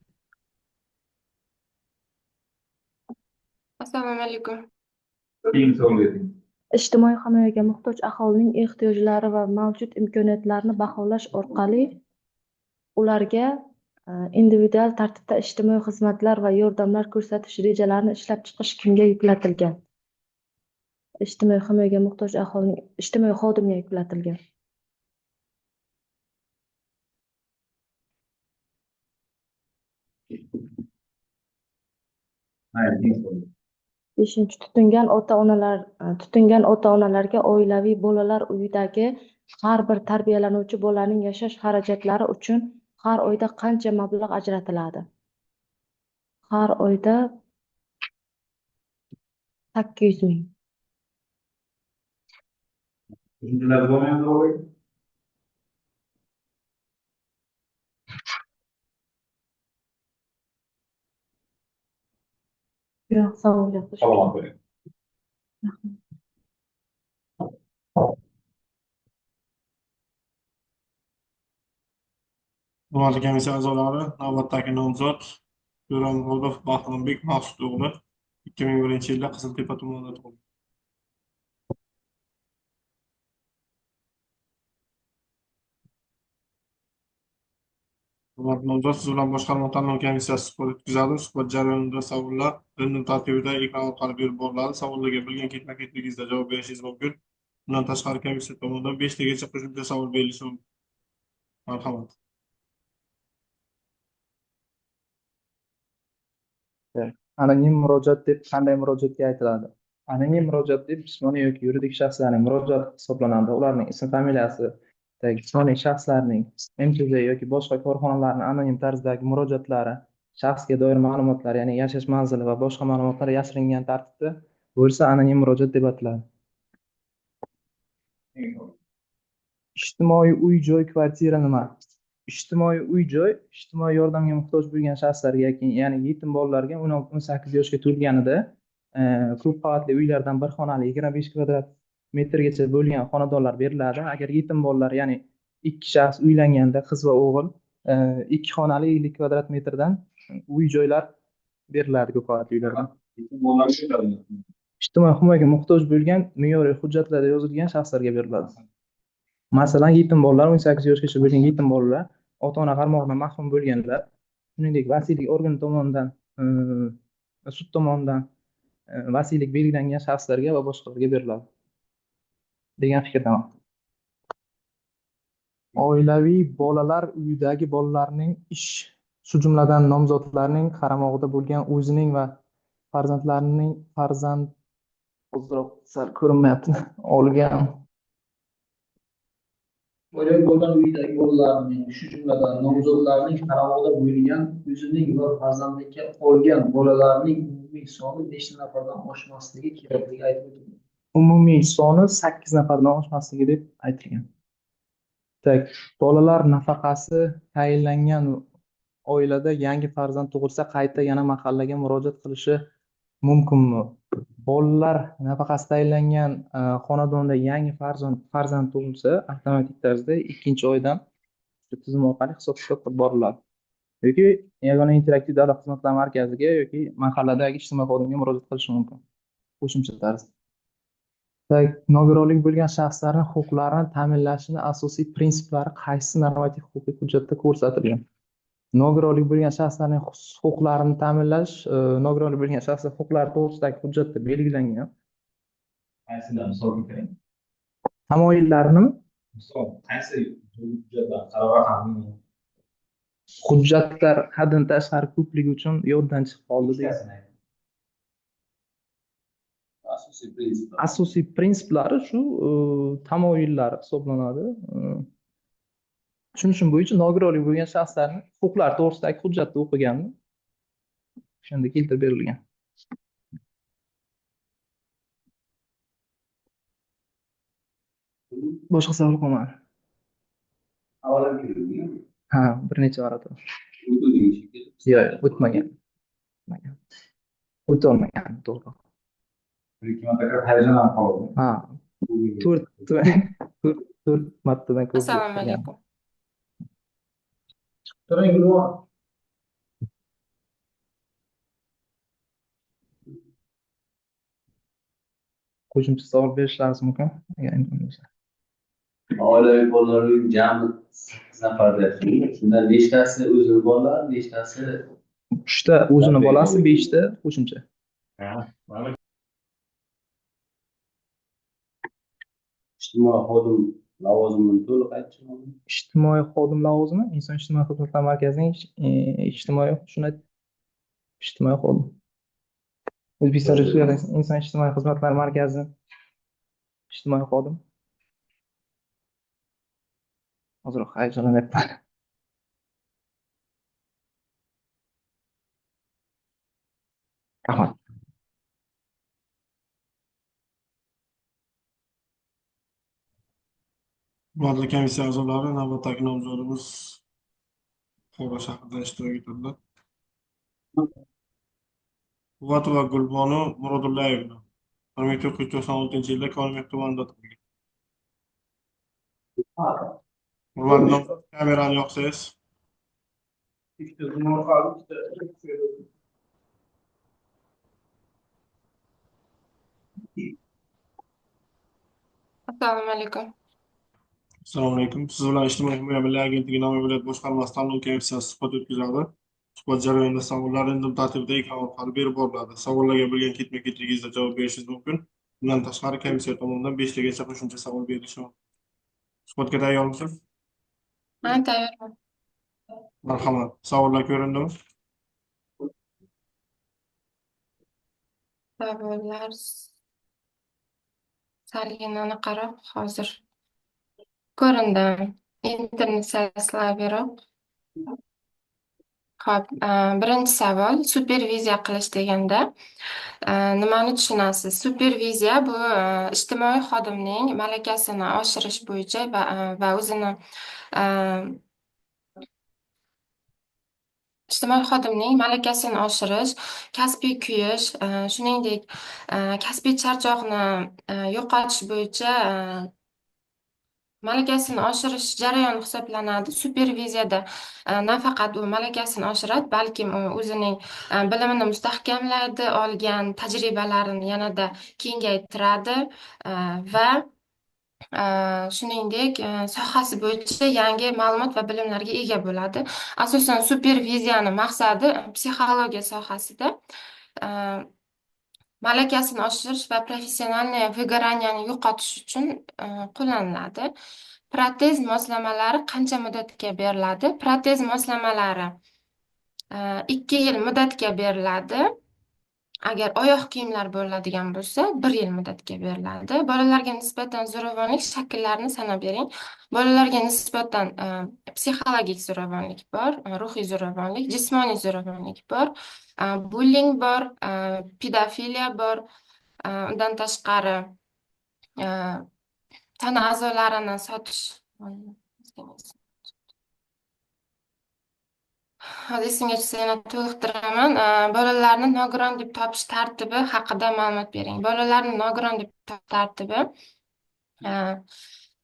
Assalomu alaykum. Ijtimoiy himoyaga muhtoj aholining ehtiyojlari va mavjud imkoniyatlarini baholash orqali ularga individual tartibda ijtimoiy xizmatlar va yordamlar ko'rsatish rejalarini ishlab chiqish kimga yuklatilgan? Ijtimoiy himoyaga muhtoj aholining ijtimoiy xodimga yuklatilgan. Beshinchi, tutingan ota-onalarga oilaviy bolalar uyidagi har bir tarbiyalanuvchi bolaning yashash xarajatlari uchun har oyda qancha mablag' ajratiladi? Har oyda 800 ming. Yo'q, savol yo'q. Hurmatli komissiya a'zolari, navbatdagi nomzod Jo'ramurod Bahrombek Maqsud o'g'li 2001-yilda Qiziltepa tumanida tug'ilgan. Hurmatli nomzod, siz bilan boshqarma tanlov komissiyasi suhbat o'tkazadi. Suhbat jarayonida savollar random tartibida ekran orqali berib boriladi. Savollarga bo'lgan ketma-ketligingizda javob berishingiz mumkin. Bundan tashqari komissiya tomonidan 5 tagacha qo'shimcha savol berilishi mumkin. Marhamat. Anonim murojaat deb qanday murojaatga aytiladi? Anonim murojaat deb jismoniy yoki yuridik shaxslarning murojaati hisoblanadi. Ularning ism familiyasi, jismoniy shaxslarning MTZ yoki boshqa korxonalarning anonim tarzdagi murojaatlari, shaxsga doir ma'lumotlar, ya'ni yashash manzili va boshqa ma'lumotlar yashiringan tartibda bo'lsa anonim murojaat deb ataladi. Ijtimoiy uy-joy, kvartira nima? Ijtimoiy uy-joy ijtimoiy yordamga muhtoj bo'lgan shaxslarga, ya'ni yetim bolalarga 16-18 yoshga to'lganida ko'p qavatli uylardan bir xonali 25 kvadrat metrgacha bo'lgan xonadonlar beriladi. Agar yetim bolalar, ya'ni ikki shaxs uylanganda, qiz va o'g'il, ikki xonali 50 kvadrat metrdan uy-joylar beriladi ko'p qavatli uylardan. Ijtimoiy himoyaga muhtoj bo'lgan me'yoriy hujjatlarda yozilgan shaxslarga beriladi. Masalan, yetim bolalar, 18 yoshgacha bo'lgan yetim bolalar, ota-ona qaramog'idan mahrum bo'lganlar, shuningdek vasiylik organi tomonidan, sud tomonidan vasiylik belgilangan shaxslarga va boshqalarga beriladi degan fikrdaman. Oilaviy bolalar uyidagi bolalarning ish, shu jumladan nomzodlarning qaramog'ida bo'lgan o'zining va farzandlarining ozroq sal ko'rinmayapti olgan Oilaviy bolalar uyidagi bolalarning, shu jumladan nomzodlarning qaramog'ida bo'lgan o'zining va farzandlikka olgan bolalarning umumiy soni nechta nafardan oshmasligi kerakligi aytib o'tilgan. Umumiy soni 8 nafardan oshmasligi deb aytilgan. Bolalar nafaqasi tayinlangan oilada yangi farzand tug'ilsa qayta yana mahallaga murojaat qilishi mumkinmi? Bolalar nafaqasi tayinlangan xonadonda yangi farzand tug'ilsa, avtomatik tarzda 2-oydan tizim orqali hisob-kitob qilib boriladi. Yoki yagona interaktiv davlat xizmatlari markaziga yoki mahalladagi ijtimoiy xodimga murojaat qilishi mumkin. Qo'shimcha tarzda. Nogironligi bo'lgan shaxslarning huquqlarini ta'minlashning asosiy prinsiplari qaysi normativ huquqiy hujjatda ko'rsatilgan? Nogironligi bo'lgan shaxslarning huquqlarini ta'minlash nogironligi bo'lgan shaxslar huquqlari to'g'risidagi hujjatda belgilangan. Qaysidan misol keltiring? Tamoyillarni Misol, qaysi hujjatlar qaror raqamli? Hujjatlar haddan tashqari ko'pligi uchun yoddan chiqib qoldi deysiz. Asosiy prinsiplari shu tamoyillar hisoblanadi. Tushunishim bo'yicha nogironligi bo'lgan shaxslarning huquqlari to'g'risidagi hujjatni o'qigandim. O'shanda keltirib berilgan. Boshqa savol qolmadi. Ha, bir necha marotaba. Yo'q, o'tmagan. O'tolmagan, to'g'ri. Ha, 4 martadan ko'p. Assalomu alaykum. Qo'shimcha savol berishlaringiz mumkin? Agar imkon bo'lsa. Oilaviy bolalar uyi jami 8 nafar deyapsiz. Shundan nechtasi o'zini bolalar, nechtasi 3ta o'zini bolasi, 5ta qo'shimcha. Ijtimoiy xodim lavozimini to'liq aytishim mumkin. Ijtimoiy xodim lavozimi Inson ijtimoiy xizmatlar markazining ijtimoiy xodim. O'zbekiston Respublikasi Inson ijtimoiy xizmatlar markazi ijtimoiy xodim. Ozroq hayajonlanyapman. Rahmat. Hurmatli komissiya a'zolari, navbatdagi nomzodimiz Xo'ra shahridan ishtirok etadi. Quvvatova Gulbonu Murodullayevna 1996-yilda Ko'lmak tumanida tug'ilgan. Hurmatli nomzod, kamerani yoqsangiz. Assalomu alaykum. Assalomu alaykum. Siz bilan Ijtimoiy himoya milliy agentligi Navoiy viloyat boshqarmasi tanlov komissiyasi suhbat o'tkazadi. Suhbat jarayonida savollar random tartibda ekran orqali berib boriladi. Savollarga bo'lgan ketma-ketligingizda javob berishingiz mumkin. Bundan tashqari komissiya tomonidan 5 tagacha qo'shimcha savol berilishi mumkin. Suhbatga tayyormisiz? Ha, tayyorman. Marhamat. Savollar ko'rindimi? Savollar salginani qarab hozir ko'rindi. Internet saytlargaroq. Hop, birinchi savol superviziya qilish deganda nimani tushunasiz? Superviziya bu ijtimoiy xodimning malakasini oshirish bo'yicha va o'zini ijtimoiy xodimning malakasini oshirish, kasbiy kuyish, shuningdek kasbiy charchoqni yo'qotish bo'yicha malakasini oshirish jarayoni hisoblanadi. Superviziyada nafaqat u malakasini oshiradi, balkim u o'zining bilimini mustahkamlaydi, olgan tajribalarini yanada kengaytiradi va shuningdek sohasi bo'yicha yangi ma'lumot va bilimlarga ega bo'ladi. Asosan superviziyani maqsadi psixologiya sohasida malakasini oshirish va professionalniy выгоранияni yo'qotish uchun qo'llaniladi. Protez moslamalari qancha muddatga beriladi? Protez moslamalari 2 yil muddatga beriladi. Agar oyoq kiyimlar bo'ladigan bo'lsa, 1 yil muddatga beriladi. Bolalarga nisbatan zo'ravonlik shakllarini sanab bering. Bolalarga nisbatan psixologik zo'ravonlik bor, ruhiy zo'ravonlik, jismoniy zo'ravonlik bor, bulling bor, pedofiliya bor. Undan tashqari tana a'zolarini sotish. Esimga tushsa yana to'liqtiraman. Bolalarni nogiron deb topish tartibi haqida ma'lumot bering. Bolalarni nogiron deb topish tartibi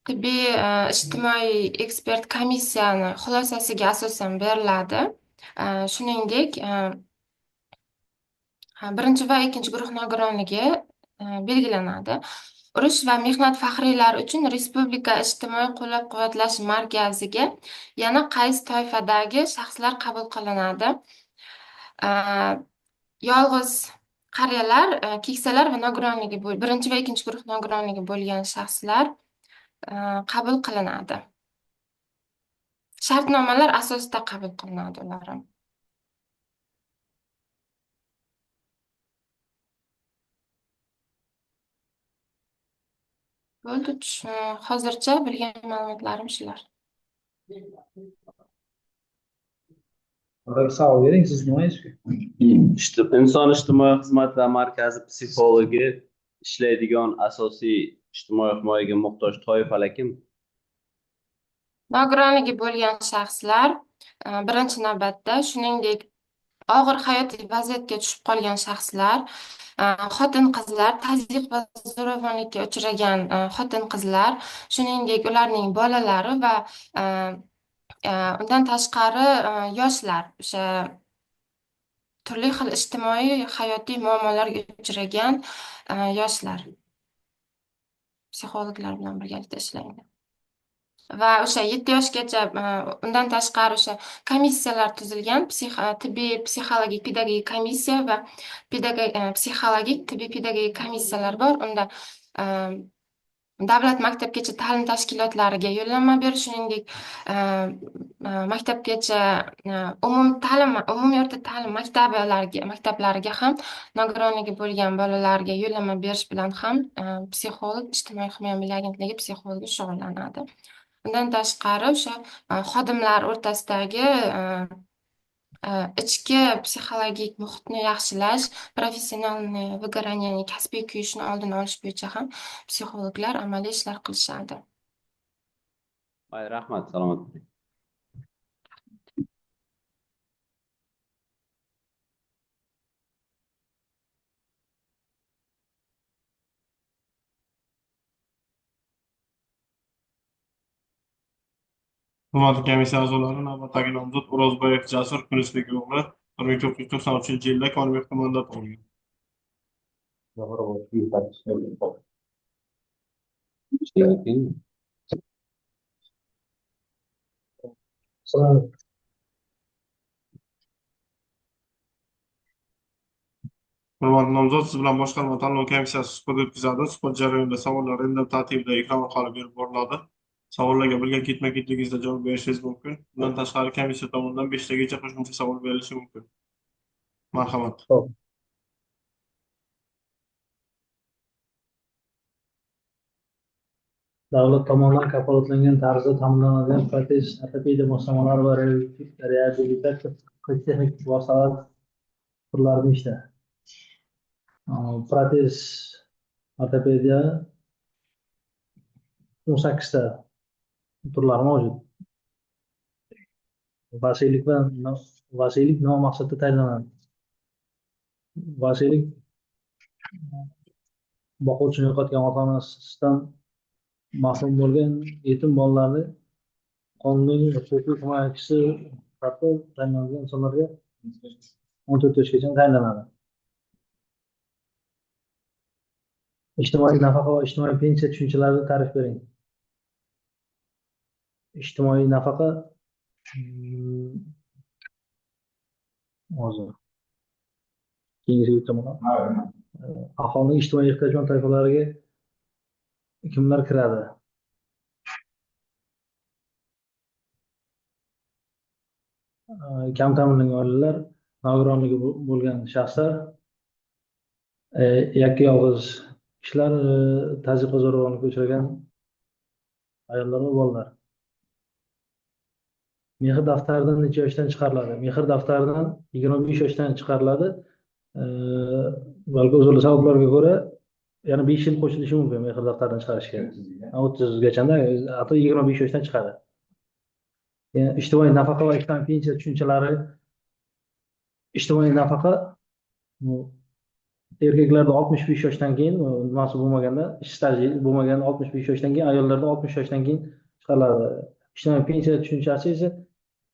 tibbiy ijtimoiy ekspert komissiyani xulosasiga asosan beriladi. Shuningdek, birinchi va ikkinchi guruh nogironligi belgilanadi. Urush va mehnat faxriylari uchun Respublika ijtimoiy qo'llab-quvvatlash markaziga yana qaysi toifadagi shaxslar qabul qilinadi? Yolg'iz qariyalar, keksalar va nogironligi birinchi va ikkinchi guruh nogironligi bo'lgan shaxslar qabul qilinadi. Shartnomalar asosida qabul qilinadi ular. Bo'ldi, hozircha bilgan ma'lumotlarim shular. Savol bering, siz nima deysiz? Inson ijtimoiy xizmatlar markazi psixologi ishlaydigan asosiy ijtimoiy himoyaga muhtoj toifalar kim? Nogironligi bo'lgan shaxslar birinchi navbatda, shuningdek og'ir hayotiy vaziyatga tushib qolgan shaxslar, xotin-qizlar, tazyiq va zo'ravonlikka uchragan xotin-qizlar, shuningdek ularning bolalari va undan tashqari yoshlar, o'sha turli xil ijtimoiy hayotiy muammolarga uchragan yoshlar psixologlar bilan birgalikda ishlaydi. Va o'sha 7 yoshgacha undan tashqari o'sha komissiyalar tuzilgan, tibbiy psixologik pedagogik komissiya va psixologik tibbiy pedagogik komissiyalar bor. Unda davlat maktabgacha ta'lim tashkilotlariga yo'llanma berish, shuningdek maktabgacha umumiy o'rta ta'lim maktablariga ham nogironligi bo'lgan bolalarga yo'llanma berish bilan ham psixolog, ijtimoiy himoya milliy agentligi psixologi shug'ullanadi. Undan tashqari o'sha xodimlar o'rtasidagi ichki psixologik muhitni yaxshilash, professionalniy выгоранияni, kasbiy kuyishni oldini olish bo'yicha ham psixologlar amaliy ishlar qilishadi. Rahmat, salomat bo'ling. Hurmatli komissiya a'zolari, navbatdagi nomzod O'rozboyev Jasur Kunusbek o'g'li 1993-yilda Konvertda mandat olgan. Hurmatli nomzod, siz bilan boshqarma tanlov komissiyasi suhbat o'tkazadi. Suhbat jarayonida savollar random tartibda ekran orqali berib boriladi. Savollarga bilgan ketma-ketligingizda javob berishingiz mumkin. Bundan tashqari komissiya tomonidan 5 tagacha qo'shimcha savol berilishi mumkin. Marhamat. davlat tomonidan kafolatlangan tarzda ta'minlanadigan protez, ortopediya moslamalari va reabilitatsiya texnik vositalar turlari nechta? Protez, ortopediya 18 ta turlari mavjud. Vasiylik nima maqsadda tayinlanadi? Vasiylik boquvchini yo'qotgan ota-onasidan mahrum bo'lgan yetim bolalarni qonuniy huquqiy himoyachisi sifatida tayinlangan insonlarga 14 yoshgacha tayinlanadi. Ijtimoiy nafaqa va ijtimoiy pensiya tushunchalarini ta'rif bering. Ijtimoiy nafaqa hozir keyingi o'taman. Aholining ijtimoiy ehtiyojmand toifalariga kimlar kiradi? Kam ta'minlangan oilalar, nogironligi bo'lgan shaxslar, yakka yolg'iz kishilar, tazyiq va zo'ravonlikka uchragan ayollar va bolalar. Mehr daftaridan necha yoshdan chiqariladi? Mehr daftaridan 25 yoshdan chiqariladi. Balki o'zli sabablarga ko'ra yana 5 yil qo'shilishi mumkin mehr daftaridan chiqarishga. 30 gachanda, hatto 25 yoshdan chiqadi. Ijtimoiy nafaqa va ijtimoiy pensiya tushunchalari. Ijtimoiy nafaqa erkaklarda 65 yoshdan keyin, nimasi bo'lmaganda, ish staji bo'lmaganda 65 yoshdan keyin, ayollarda 60 yoshdan keyin chiqariladi. Ijtimoiy pensiya tushunchasi esa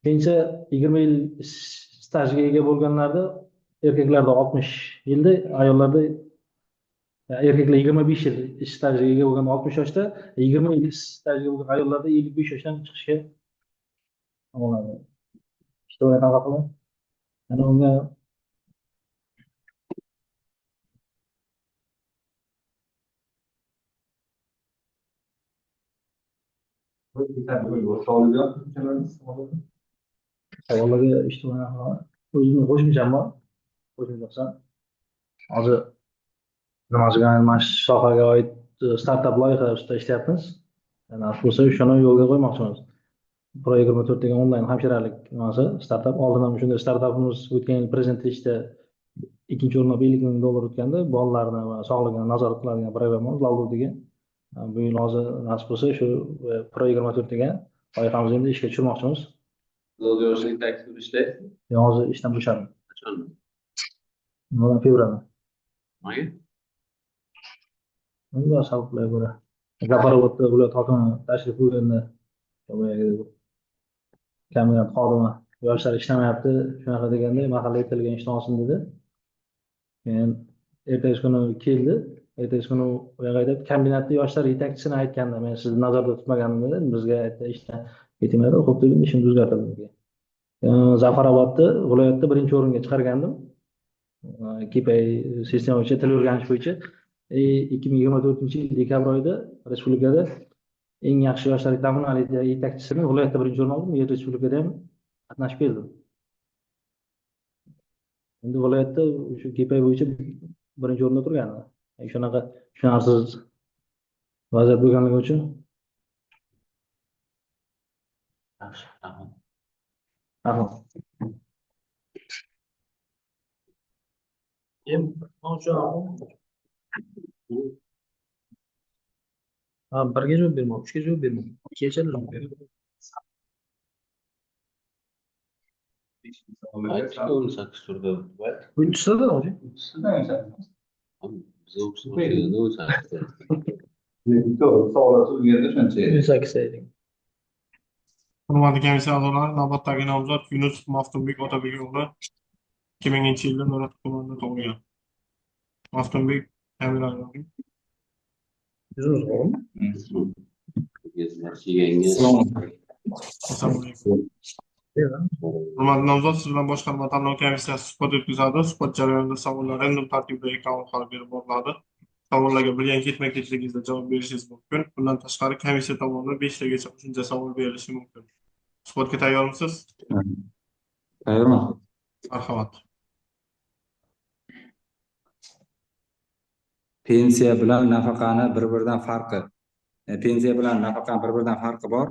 pensiya 20 yil stajga ega bo'lganlarda, erkaklarda 60 yilda, ayollarda erkaklar 25 yil ish stajiga ega bo'lgan 60 yoshda, 20 yil stajiga bo'lgan ayollarda 55 yoshdan chiqishga bo'ladi. Ijtimoiy nafaqa. Yana unga savollarga ijtimoiy nafaqa o'zimni qo'shimcham bor. Qo'shimcham hozir nimasiga mana shu sohaga oid startap loyihalar ustida ishlayapmiz. Nasib bo'lsa shuni yo'lga qo'ymoqchimiz. Pro 24 degan onlayn hamshiralik nimasi startap. Oldin ham shunday startapimiz o'tgan yil prezentlikda ikkinchi o'rinda $50,000 o'tganda, bolalarni va sog'lig'ini nazorat qiladigan programmamiz Lavlu degan. Bu yil hozir nasib bo'lsa shu Pro 24 degan loyihamizni endi ishga tushirmoqchimiz. Lavlu yoshlik taklif ishlaysiz? Hozir ishdan bo'shadim. Qachon? Fevralda. Nimaga? Bunga sabablarga ko'ra. Zafarovatda viloyat hokimi tashrif buyurganda kombinat xodimi yoshlar ishlamayapti, shunaqa deganda mahallaga kelgan ishdan olsin dedi. Keyin ertasi kuni keldi. Ertasi kuni u yoqqa aytib, kombinatda yoshlar yetakchisini aytganda, men sizni nazarda tutmaganim dedi. Bizga aytdi, ishdan ketinglar, xo'p deb ishimni o'zgartirdim. Zafarobodda viloyatda birinchi o'ringa chiqargandim. KPI sistema bo'yicha til o'rganish bo'yicha 2024-yil dekabr oyida respublikada eng yaxshi yoshlar ta'minot yetakchisini viloyatda birinchi o'rin oldim. Respublikada ham qatnashib keldim. Endi viloyatda shu KPI bo'yicha birinchi o'rinda turgandi. Shunaqa tushunarsiz vaziyat bo'lganligi uchun Yaxshi, rahmat. rahmat. Birga javob berma, uchga javob berma. Kechalar javob ber. Aytishga 18 turda. Uchtada hozir. Biz o'qishda 18. Savol so'raganda shuncha. 18 eding. Hurmatli komissiya a'zolari, navbatdagi nomzod Yunus Maftumbek Otabek o'g'li 2000-yilda Nurot tumanida tug'ilgan. Maftumbek ta'minlangan. Assalomu alaykum. Hurmatli nomzod, siz bilan boshqarma tanlov komissiyasi suhbat o'tkazadi. Suhbat jarayonida savollar random tartibda ekran orqali berib boriladi. Savollarga bilgan ketma-ketligingizda javob berishingiz mumkin. Bundan tashqari komissiya tomonidan 5 tagacha qo'shimcha savol berilishi mumkin. Suhbatga tayyormisiz? Tayyorman. Marhamat. Pensiya bilan nafaqani bir-biridan farqi. pensiya bilan nafaqani bir-biridan farqi bor.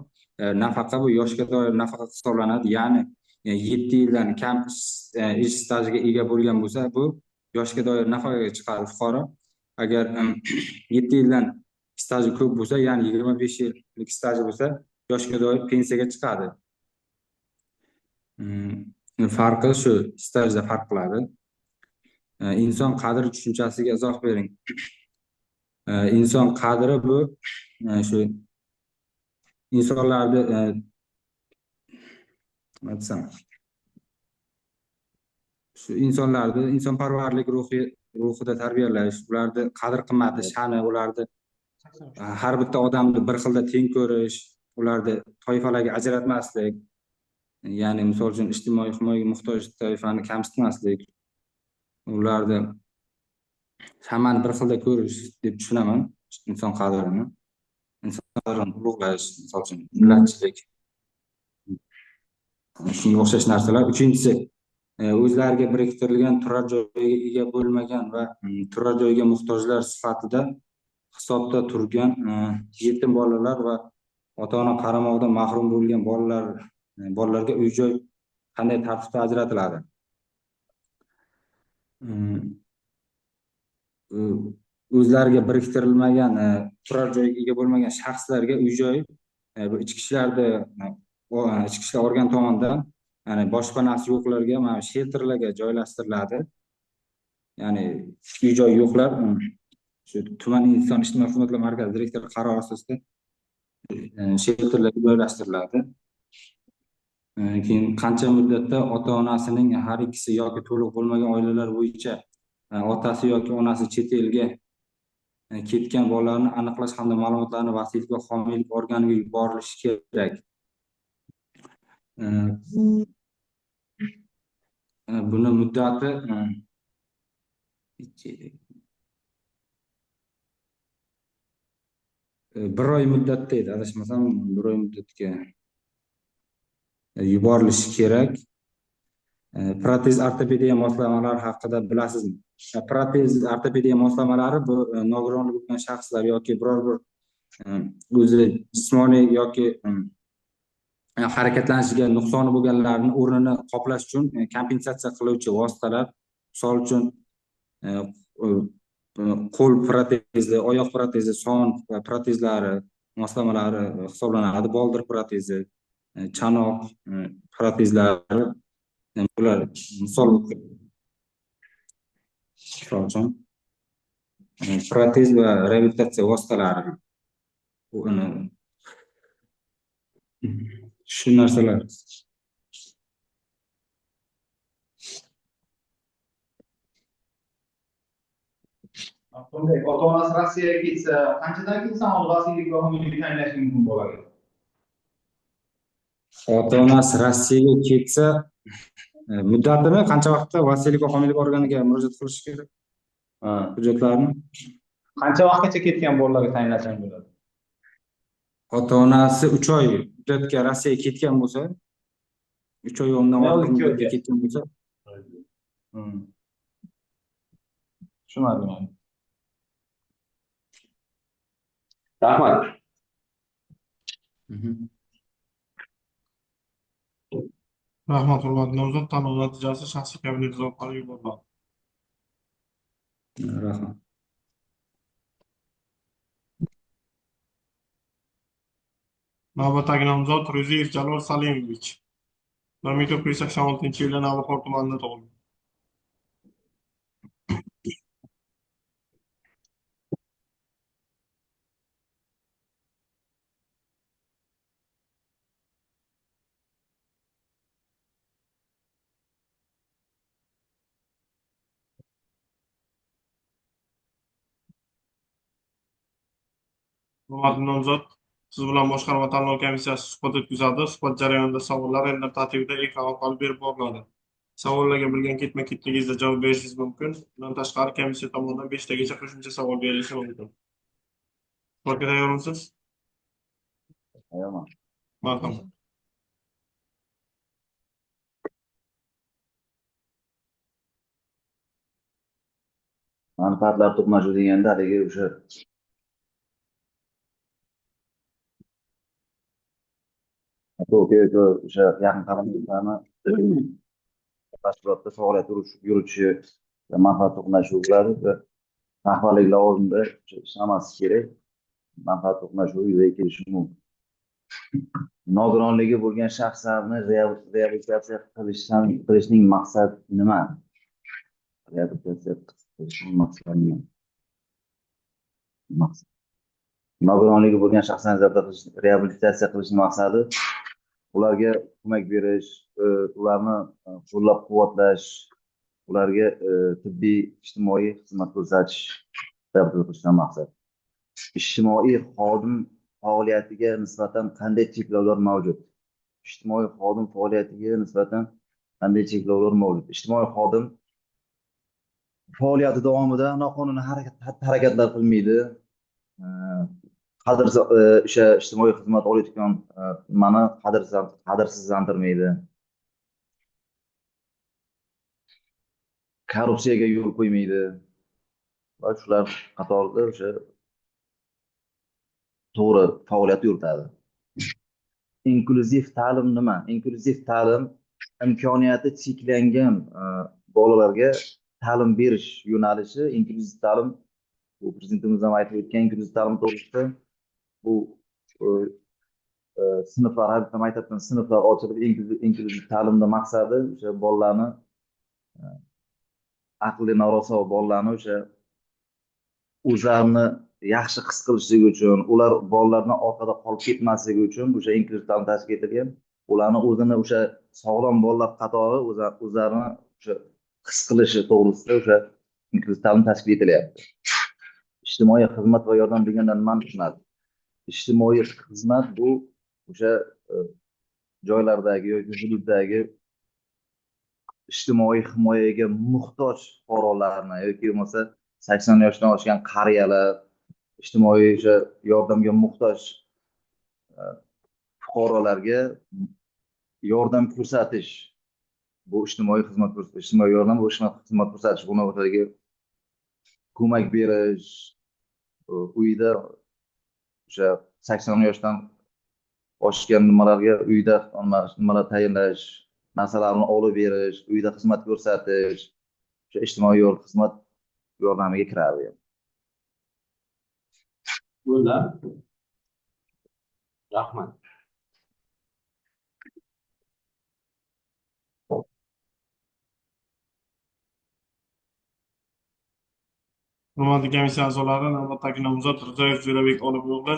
Nafaqa bu yoshga doir nafaqa hisoblanadi. Ya'ni 7 yildan kam ish stajiga ega bo'lgan bo'lsa, bu yoshga doir nafaqaga chiqadi fuqaro. Agar 7 yildan staji ko'p bo'lsa, ya'ni 25 yillik staji bo'lsa, yoshga doir pensiyaga chiqadi. Farqi shu, stajda farq qiladi. Inson qadri tushunchasiga izoh bering. Inson qadri bu shu insonlarni nima desam, shu insonlarni insonparvarlik ruhida tarbiyalash, ularni qadr qimmati, sha'ni, ularni har bitta odamni bir xilda teng ko'rish, ularni toifalarga ajratmaslik, ya'ni misol uchun ijtimoiy himoyaga muhtoj toifani kamsitmaslik, ularni hammani bir xilda ko'rish deb tushunaman inson qadrini. Inson qadrini ulug'lash, misol uchun millatchilik, shunga o'xshash narsalar. Uchinchisi, o'zlariga biriktirilgan turar joyga ega bo'lmagan va turar joyga muhtojlar sifatida hisobda turgan yetim bolalar va ota-ona qaramog'idan mahrum bo'lgan bolalarga uy-joy qanday tartibda ajratiladi? O'zlariga biriktirilmagan turar joyga ega bo'lmagan shaxslarga uy-joy bu ichki ishlar organi tomonidan, ya'ni boshpanasi yo'qlarga, mana shelterlarga joylashtiriladi. Ya'ni uy-joy yo'qlar shu tuman inson ijtimoiy xizmatlar markazi direktori qarori asosida shelterlarga joylashtiriladi. Keyin qancha muddatda ota-onasining har ikkisi yoki to'liq bo'lmagan oilalar bo'yicha otasi yoki onasi chet elga ketgan bolalarni aniqlash hamda ma'lumotlarni vasiylik va homiylik organiga yuborilishi kerak. Buni muddati 1 oy muddatda edi, adashmasam 1 oy muddatga yuborilishi kerak. Protez ortopediya moslamalari haqida bilasizmi? Protez ortopediya moslamalari bu nogironligi bo'lgan shaxslar yoki biror bir o'zi jismoniy yoki harakatlanishiga nuqsoni bo'lganlarning o'rnini qoplash uchun kompensatsiya qiluvchi vositalar, misol uchun qo'l protezi, oyoq protezi, son protezlari moslamalari hisoblanadi. Boldir protezi, chanoq protezlari, bular misol uchun protez va reabilitatsiya vositalari, shu narsalar. Ota-onasi Rossiyaga ketsa, qanchadan keyin samolyot vasiylik va homiylik tayinlash mumkin bo'ladi? Ota-onasi Rossiyaga ketsa, muddatini qancha vaqtda vasiylik va homiylik organiga murojaat qilish kerak? Hujjatlarni Qancha vaqtgacha ketgan bolalarga tayinlashim bo'ladi? Ota-onasi 3 oy muddatga Rossiyaga ketgan bo'lsa, 3 oy undan ortiq muddatga ketgan bo'lsa, tushunarli. Rahmat. Rahmat, hurmatli nomzod. Tanlov natijasi shaxsiy kabinet orqali yuboriladi. Rahmat. Navbatdagi nomzod Ro'ziyev Jalol Salimovich 1986-yilda Navbahor tumanida tug'ilgan. Hurmatli nomzod, siz bilan boshqarma tanlov komissiyasi suhbat o'tkazadi. Suhbat jarayonida savollar random tartibida ekran orqali berib boriladi. Savollarga bilgan ketma-ketligingizda javob berishingiz mumkin. Bundan tashqari, komissiya tomonidan 5 tagacha qo'shimcha savol berilishi mumkin. Suhbatga tayyormisiz? Tayyorman. Marhamat. Manfaatlar to'qnashuvi deganda haligi o'sha To'g'ri, o'sha yaqin qaramliklarni tashkilotda faoliyat yurituvchi manfaat to'qnashuvlari va rahbarlik lavozimida ishlamaslik kerak. Manfaat to'qnashuvi yuzaga kelishi mumkin. Nogironligi bo'lgan shaxslarni reabilitatsiya qilishning maqsadi nima? Reabilitatsiya qilishning maqsadi nima? Nogironligi bo'lgan shaxslarni reabilitatsiya qilishning maqsadi ularga ko'mak berish, ularni qo'llab-quvvatlash, ularga tibbiy, ijtimoiy xizmat ko'rsatish qilishdan maqsad. Ijtimoiy xodim faoliyatiga nisbatan qanday cheklovlar mavjud? Ijtimoiy xodim faoliyatiga nisbatan qanday cheklovlar mavjud? Ijtimoiy xodim faoliyati davomida noqonuniy harakatlar qilmaydi. O'sha ijtimoiy xizmat olayotgan nimani qadrsizlantirmaydi. Korrupsiyaga yo'l qo'ymaydi. Va shular qatorida o'sha to'g'ri faoliyat yuritadi. Inklyuziv ta'lim nima? Inklyuziv ta'lim imkoniyati cheklangan bolalarga ta'lim berish yo'nalishi. Inklyuziv ta'lim bu prezidentimiz ham aytib o'tgan inklyuziv ta'lim to'g'risida bu sinflar, har maktabdan sinflar ochilib, inklyuziv ta'limda maqsadi o'sha bolalarni aqli noraso bolalarni o'sha o'zlarini yaxshi his qilishligi uchun, ular bolalardan orqada qolib ketmasligi uchun o'sha inklyuziv ta'lim tashkil etilgan. Ularni o'zini o'sha sog'lom bolalar qatori o'zlarini o'sha his qilishi to'g'risida o'sha inklyuziv ta'lim tashkil etilyapti. Ijtimoiy xizmat va yordam deganda nimani tushunadi? Ijtimoiy xizmat bu o'sha joylardagi yoki hududdagi ijtimoiy himoyaga muhtoj fuqarolarni yoki bo'lmasa 80 yoshdan oshgan qariyalar, ijtimoiy o'sha yordamga muhtoj fuqarolarga yordam ko'rsatish. Bu ijtimoiy xizmat ko'rsatish, ijtimoiy yordam bu xizmat ko'rsatish, buni o'rtaga ko'mak berish, uyda o'sha 80 yoshdan oshgan nimalarga uyda nimalar tayinlash, narsalarni olib berish, uyda xizmat ko'rsatish, o'sha ijtimoiy xizmat yordamiga kiradi. Bo'ldi. Rahmat. Hurmatli komissiya a'zolari, navbatdagi nomzod Rizoyev Jo'rabek Olibyo'g'li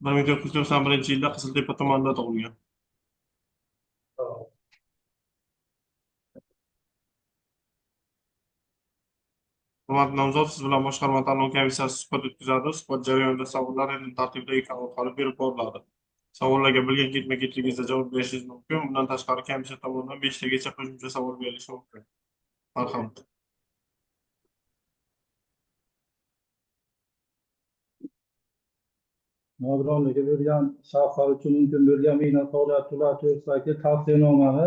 1991-yilda Qiziltepa tumanida tug'ilgan. Hurmatli nomzod, siz bilan boshqarma tanlov komissiyasi suhbat o'tkazadi. Suhbat jarayonida savollar endi tartibdagi qolib berib boriladi. Savollarga bilgan ketma-ketligingizda javob berishingiz mumkin. Bundan tashqari komissiya tomonidan 5 tagacha qo'shimcha savol berilishi mumkin. Marhamat. Nogironligi bo'lgan shaxslar uchun mumkin bo'lgan mehnat faoliyati turlari to'g'risidagi tavsiyanomani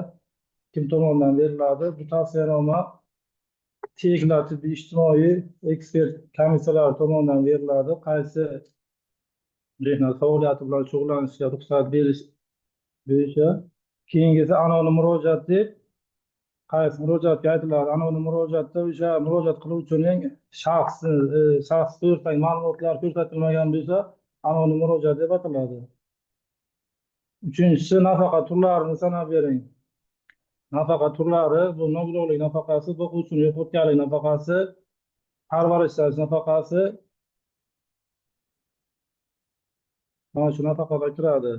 kim tomonidan beriladi? Bu tavsiyanoma tegishli tibbiy ijtimoiy ekspert komissiyalar tomonidan beriladi. Qaysi mehnat faoliyati bilan shug'ullanishga ruxsat berish bo'yicha. Keyingisi anonim murojaat deb qaysi murojaatga aytiladi? Anonim murojaatda o'sha murojaat qiluvchining shaxs to'g'risidagi ma'lumotlar ko'rsatilmagan bo'lsa anonim murojaat deb ataladi. Uchinchisi, nafaqa turlarini sanab bering. Nafaqa turlari bu nogironlik nafaqasi, boquvchini yo'qotganlik nafaqasi, parvarishlash nafaqasi, mana shu nafaqaga kiradi.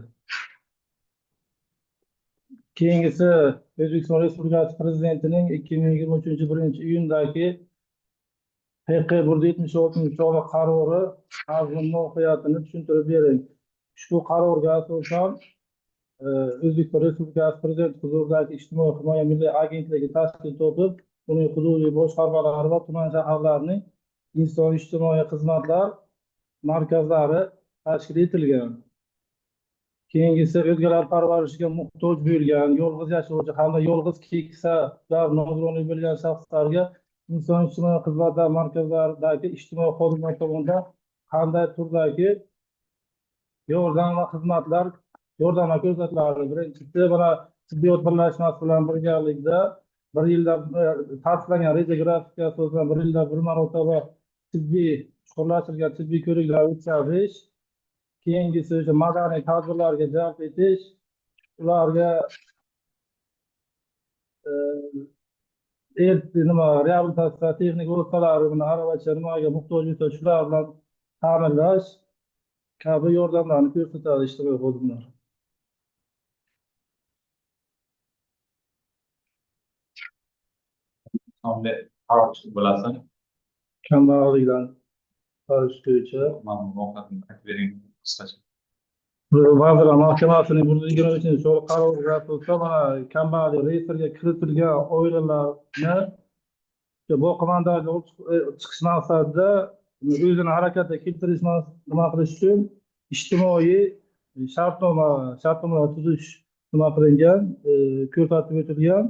Keyingisi, O'zbekiston Respublikasi Prezidentining 2023-1-iyundagi PQ 176 qarori mazmun mohiyatini tushuntirib bering. Ushbu qarorga asosan O'zbekiston Respublikasi Prezidenti huzuridagi Ijtimoiy himoya milliy agentligi tashkil topib, uning hududiy boshqarmalari va tuman shaharlarining inson ijtimoiy xizmatlar markazlari tashkil etilgan. Keyingisi, o'zgalar parvarishiga muhtoj bo'lgan, yolg'iz yashovchi hamda yolg'iz keksalar, nogironlik bo'lgan shaxslarga inson ijtimoiy xizmatlar markazlaridagi ijtimoiy xodimlar tomonidan qanday turdagi yordam va xizmatlar yordam ko'rsatiladi. Birinchisi, mana tibbiyot birlashmasi bilan birgalikda bir yilda tasdiqlangan reja grafikasi asosida bir yilda bir marotaba tibbiy chuqurlashtirilgan tibbiy ko'riklar o'tkazish, keyingisi o'sha madaniy tadbirlarga jalb etish, ularga nima reabilitatsiya texnik vositalari bilan aravacha nimaga muhtoj bo'lsa shular bilan ta'minlash kabi yordamlarni ko'rsatadi ijtimoiy xodimlar. Sonda qaror chiqib bo'lasin. Kambag'allikdan qutqarish bo'yicha Ma'lumotlarni aytib bering qisqacha. Vazirlar Mahkamasining 123 qaroriga asosan mana kambag'allik reyestriga kiritilgan oilalarni boqimandalik olib chiqish maqsadida o'zini harakatga keltirish nima qilish uchun ijtimoiy shartnoma tuzish nima qilingan, ko'rsatib o'tilgan.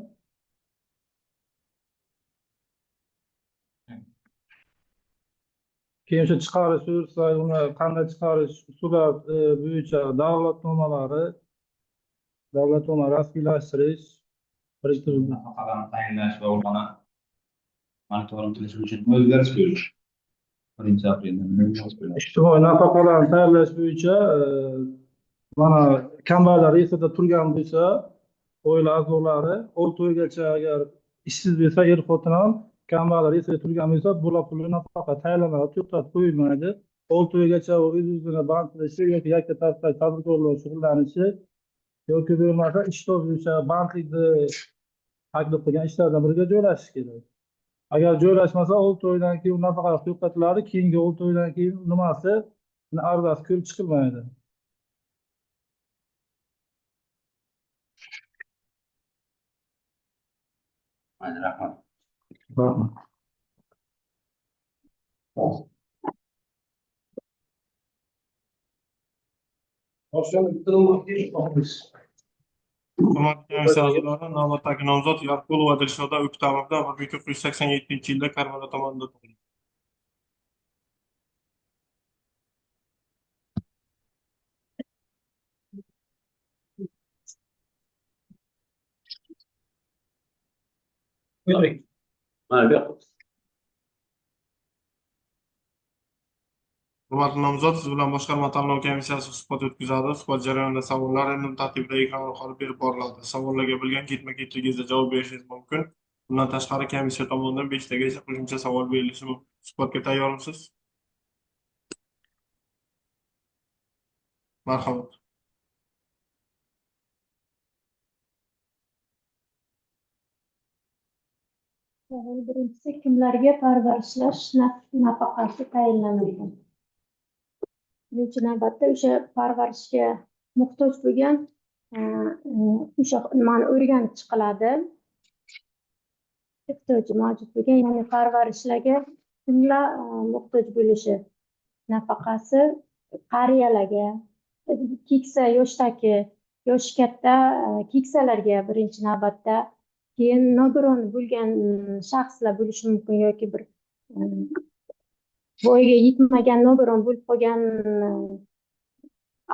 Keyin o'sha chiqarish buyursa, uni qanday chiqarish usullari bo'yicha davlatnoma rasmiylashtirish biriktirildi. Nafaqalarni tayinlash va ularni monitoring qilish uchun o'zgarish buyurish. 1-apreldan o'zgarish buyurish. Ijtimoiy nafaqalarni tayinlash bo'yicha mana kambag'allar reyestrida turgan bo'lsa, oila a'zolari 6 oygacha agar ishsiz bo'lsa, er xotin ham kambag'allar reyestrida turgan bo'lsa, bo'la pulli nafaqa tayinlanadi, to'xtatib qo'yilmaydi. 6 oygacha o'z-o'zini band qilishi yoki yakka tarafdagi tadbirkorlar shug'ullanishi yoki bo'lmasa ishdosh bo'yicha bandlikni taklif qilgan ishlardan biriga joylashish kerak. Agar joylashmasa 6 oydan keyin nafaqa to'xtatiladi, keyingi 6 oydan keyin nimasi arzasi ko'rib chiqilmaydi. Rahmat. Rahmat. Hukumat komissiya a'zolari navbatdagi nomzod Yorqulova Dilshoda O'ktamovdan 1987-yilda Karmana tomonidan tug'ilgan. Hurmatli nomzod, siz bilan boshqarma tanlov komissiyasi suhbat o'tkazadi. Suhbat jarayonida savollar random tartibda ekran orqali berib boriladi. Savollarga bilgan ketma-ketligingizda javob berishingiz mumkin. Bundan tashqari komissiya tomonidan 5 tagacha qo'shimcha savol berilishi mumkin. Suhbatga tayyormisiz? Marhamat. Savol birinchisi, kimlarga parvarishlash nafaqasi tayinlanadi? Birinchi navbatda o'sha parvarishga muhtoj bo'lgan o'sha nimani o'rganib chiqiladi. Ehtiyoji mavjud bo'lgan, ya'ni parvarishlarga kimlar muhtoj bo'lishi nafaqasi qariyalarga, keksa yoshdagi, yoshi katta keksalarga birinchi navbatda, keyin nogiron bo'lgan shaxslar bo'lishi mumkin yoki bir voyaga yetmagan nogiron bo'lib qolgan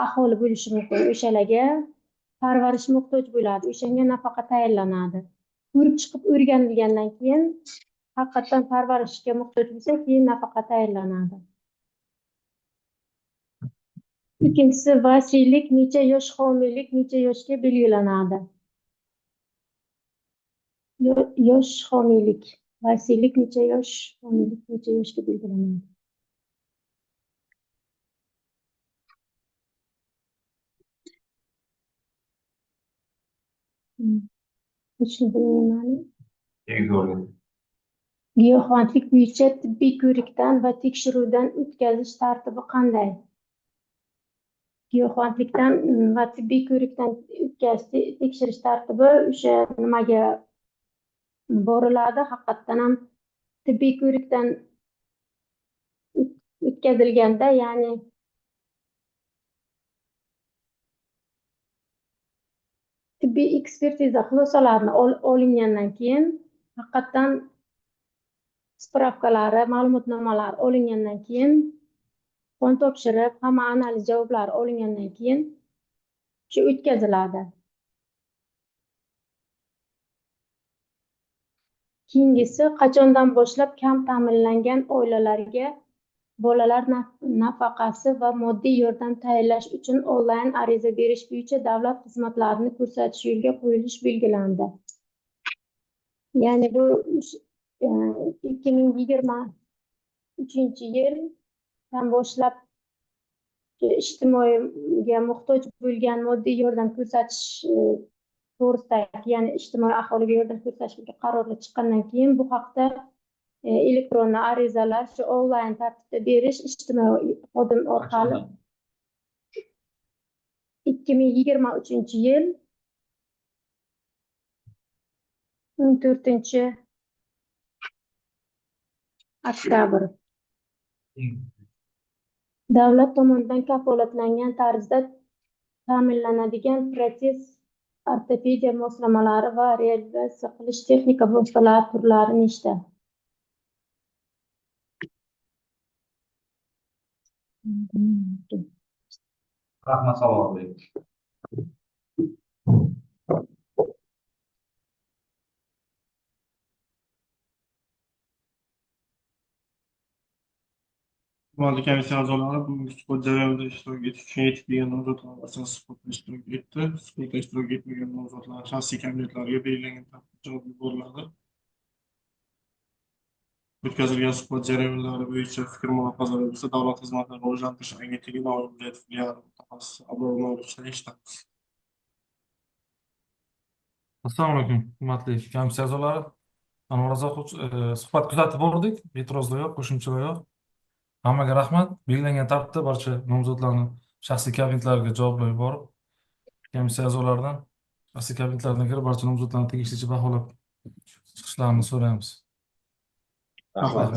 aholi bo'lishi mumkin. O'shalarga parvarish muhtoj bo'ladi. O'shanga nafaqa tayinlanadi. Ko'rib chiqib o'rganilgandan keyin haqiqatdan parvarishga muhtoj bo'lsa, keyin nafaqa tayinlanadi. Ikkinchisi, vasiylik necha yosh, homiylik necha yoshga belgilanadi? Yosh homiylik, vasiylik necha yosh, homiylik necha yoshga belgilanadi? Hech bilmayman. Giyohvandlik bo'yicha tibbiy ko'rikdan va tekshiruvdan o'tkazish tartibi qanday? Giyohvandlikdan va tibbiy ko'rikdan tekshirish tartibi o'sha nimaga boriladi. Haqiqatdan ham tibbiy ko'rikdan o'tkazilganda, ya'ni tibbiy ekspertiza xulosalarini olingandan keyin, haqiqatdan spravkalari, ma'lumotnomalar olingandan keyin, qon topshirib, hamma analiz javoblari olingandan keyin shu o'tkaziladi. Keyingisi qachondan boshlab kam ta'minlangan oilalarga bolalar nafaqasi va moddiy yordam tayinlash uchun onlayn ariza berish bo'yicha davlat xizmatlarini ko'rsatish yo'lga qo'yilishi belgilandi. Ya'ni bu 2023-yildan boshlab ijtimoiga muhtoj bo'lgan moddiy yordam ko'rsatish to'g'risidagi, ya'ni ijtimoiy aholiga yordam ko'rsatishga qarori chiqqandan keyin bu haqda elektron arizalar shu onlayn tartibda berish ijtimoiy xodim orqali 2023-yil 14-oktyabr davlat tomonidan kafolatlangan tarzda ta'minlanadigan protez, ortopediya moslamalari va reabilitatsiya qilish texnika vositalari turlari nechta? Rahmat, salomat bo'ling. Moliya komissiya a'zolari bugungi suhbat jarayonida ishtirok etish uchun yetib kelgan nomzodlar orasida suhbatda ishtirok etdi. Suhbatda ishtirok etmagan nomzodlar shaxsiy kabinetlariga belgilangan tartibda javob yuboriladi. O'tkazilgan suhbat jarayonlari bo'yicha fikr mulohazalar bo'lsa, Davlat xizmatlarini rivojlantirish agentligi Navoiy viloyati filiali mutaxassisi Abror Mavludovdan eshitamiz. Assalomu alaykum, hurmatli komissiya a'zolari. Suhbat kuzatib bordik. E'tirozlar yo'q, qo'shimchalar yo'q. Hammaga rahmat. Belgilangan tartibda barcha nomzodlarni shaxsiy kabinetlariga javoblar yuborib, komissiya a'zolaridan shaxsiy kabinetlardan kirib barcha nomzodlarni tegishlicha baholab chiqishlarini so'raymiz. Rahmat.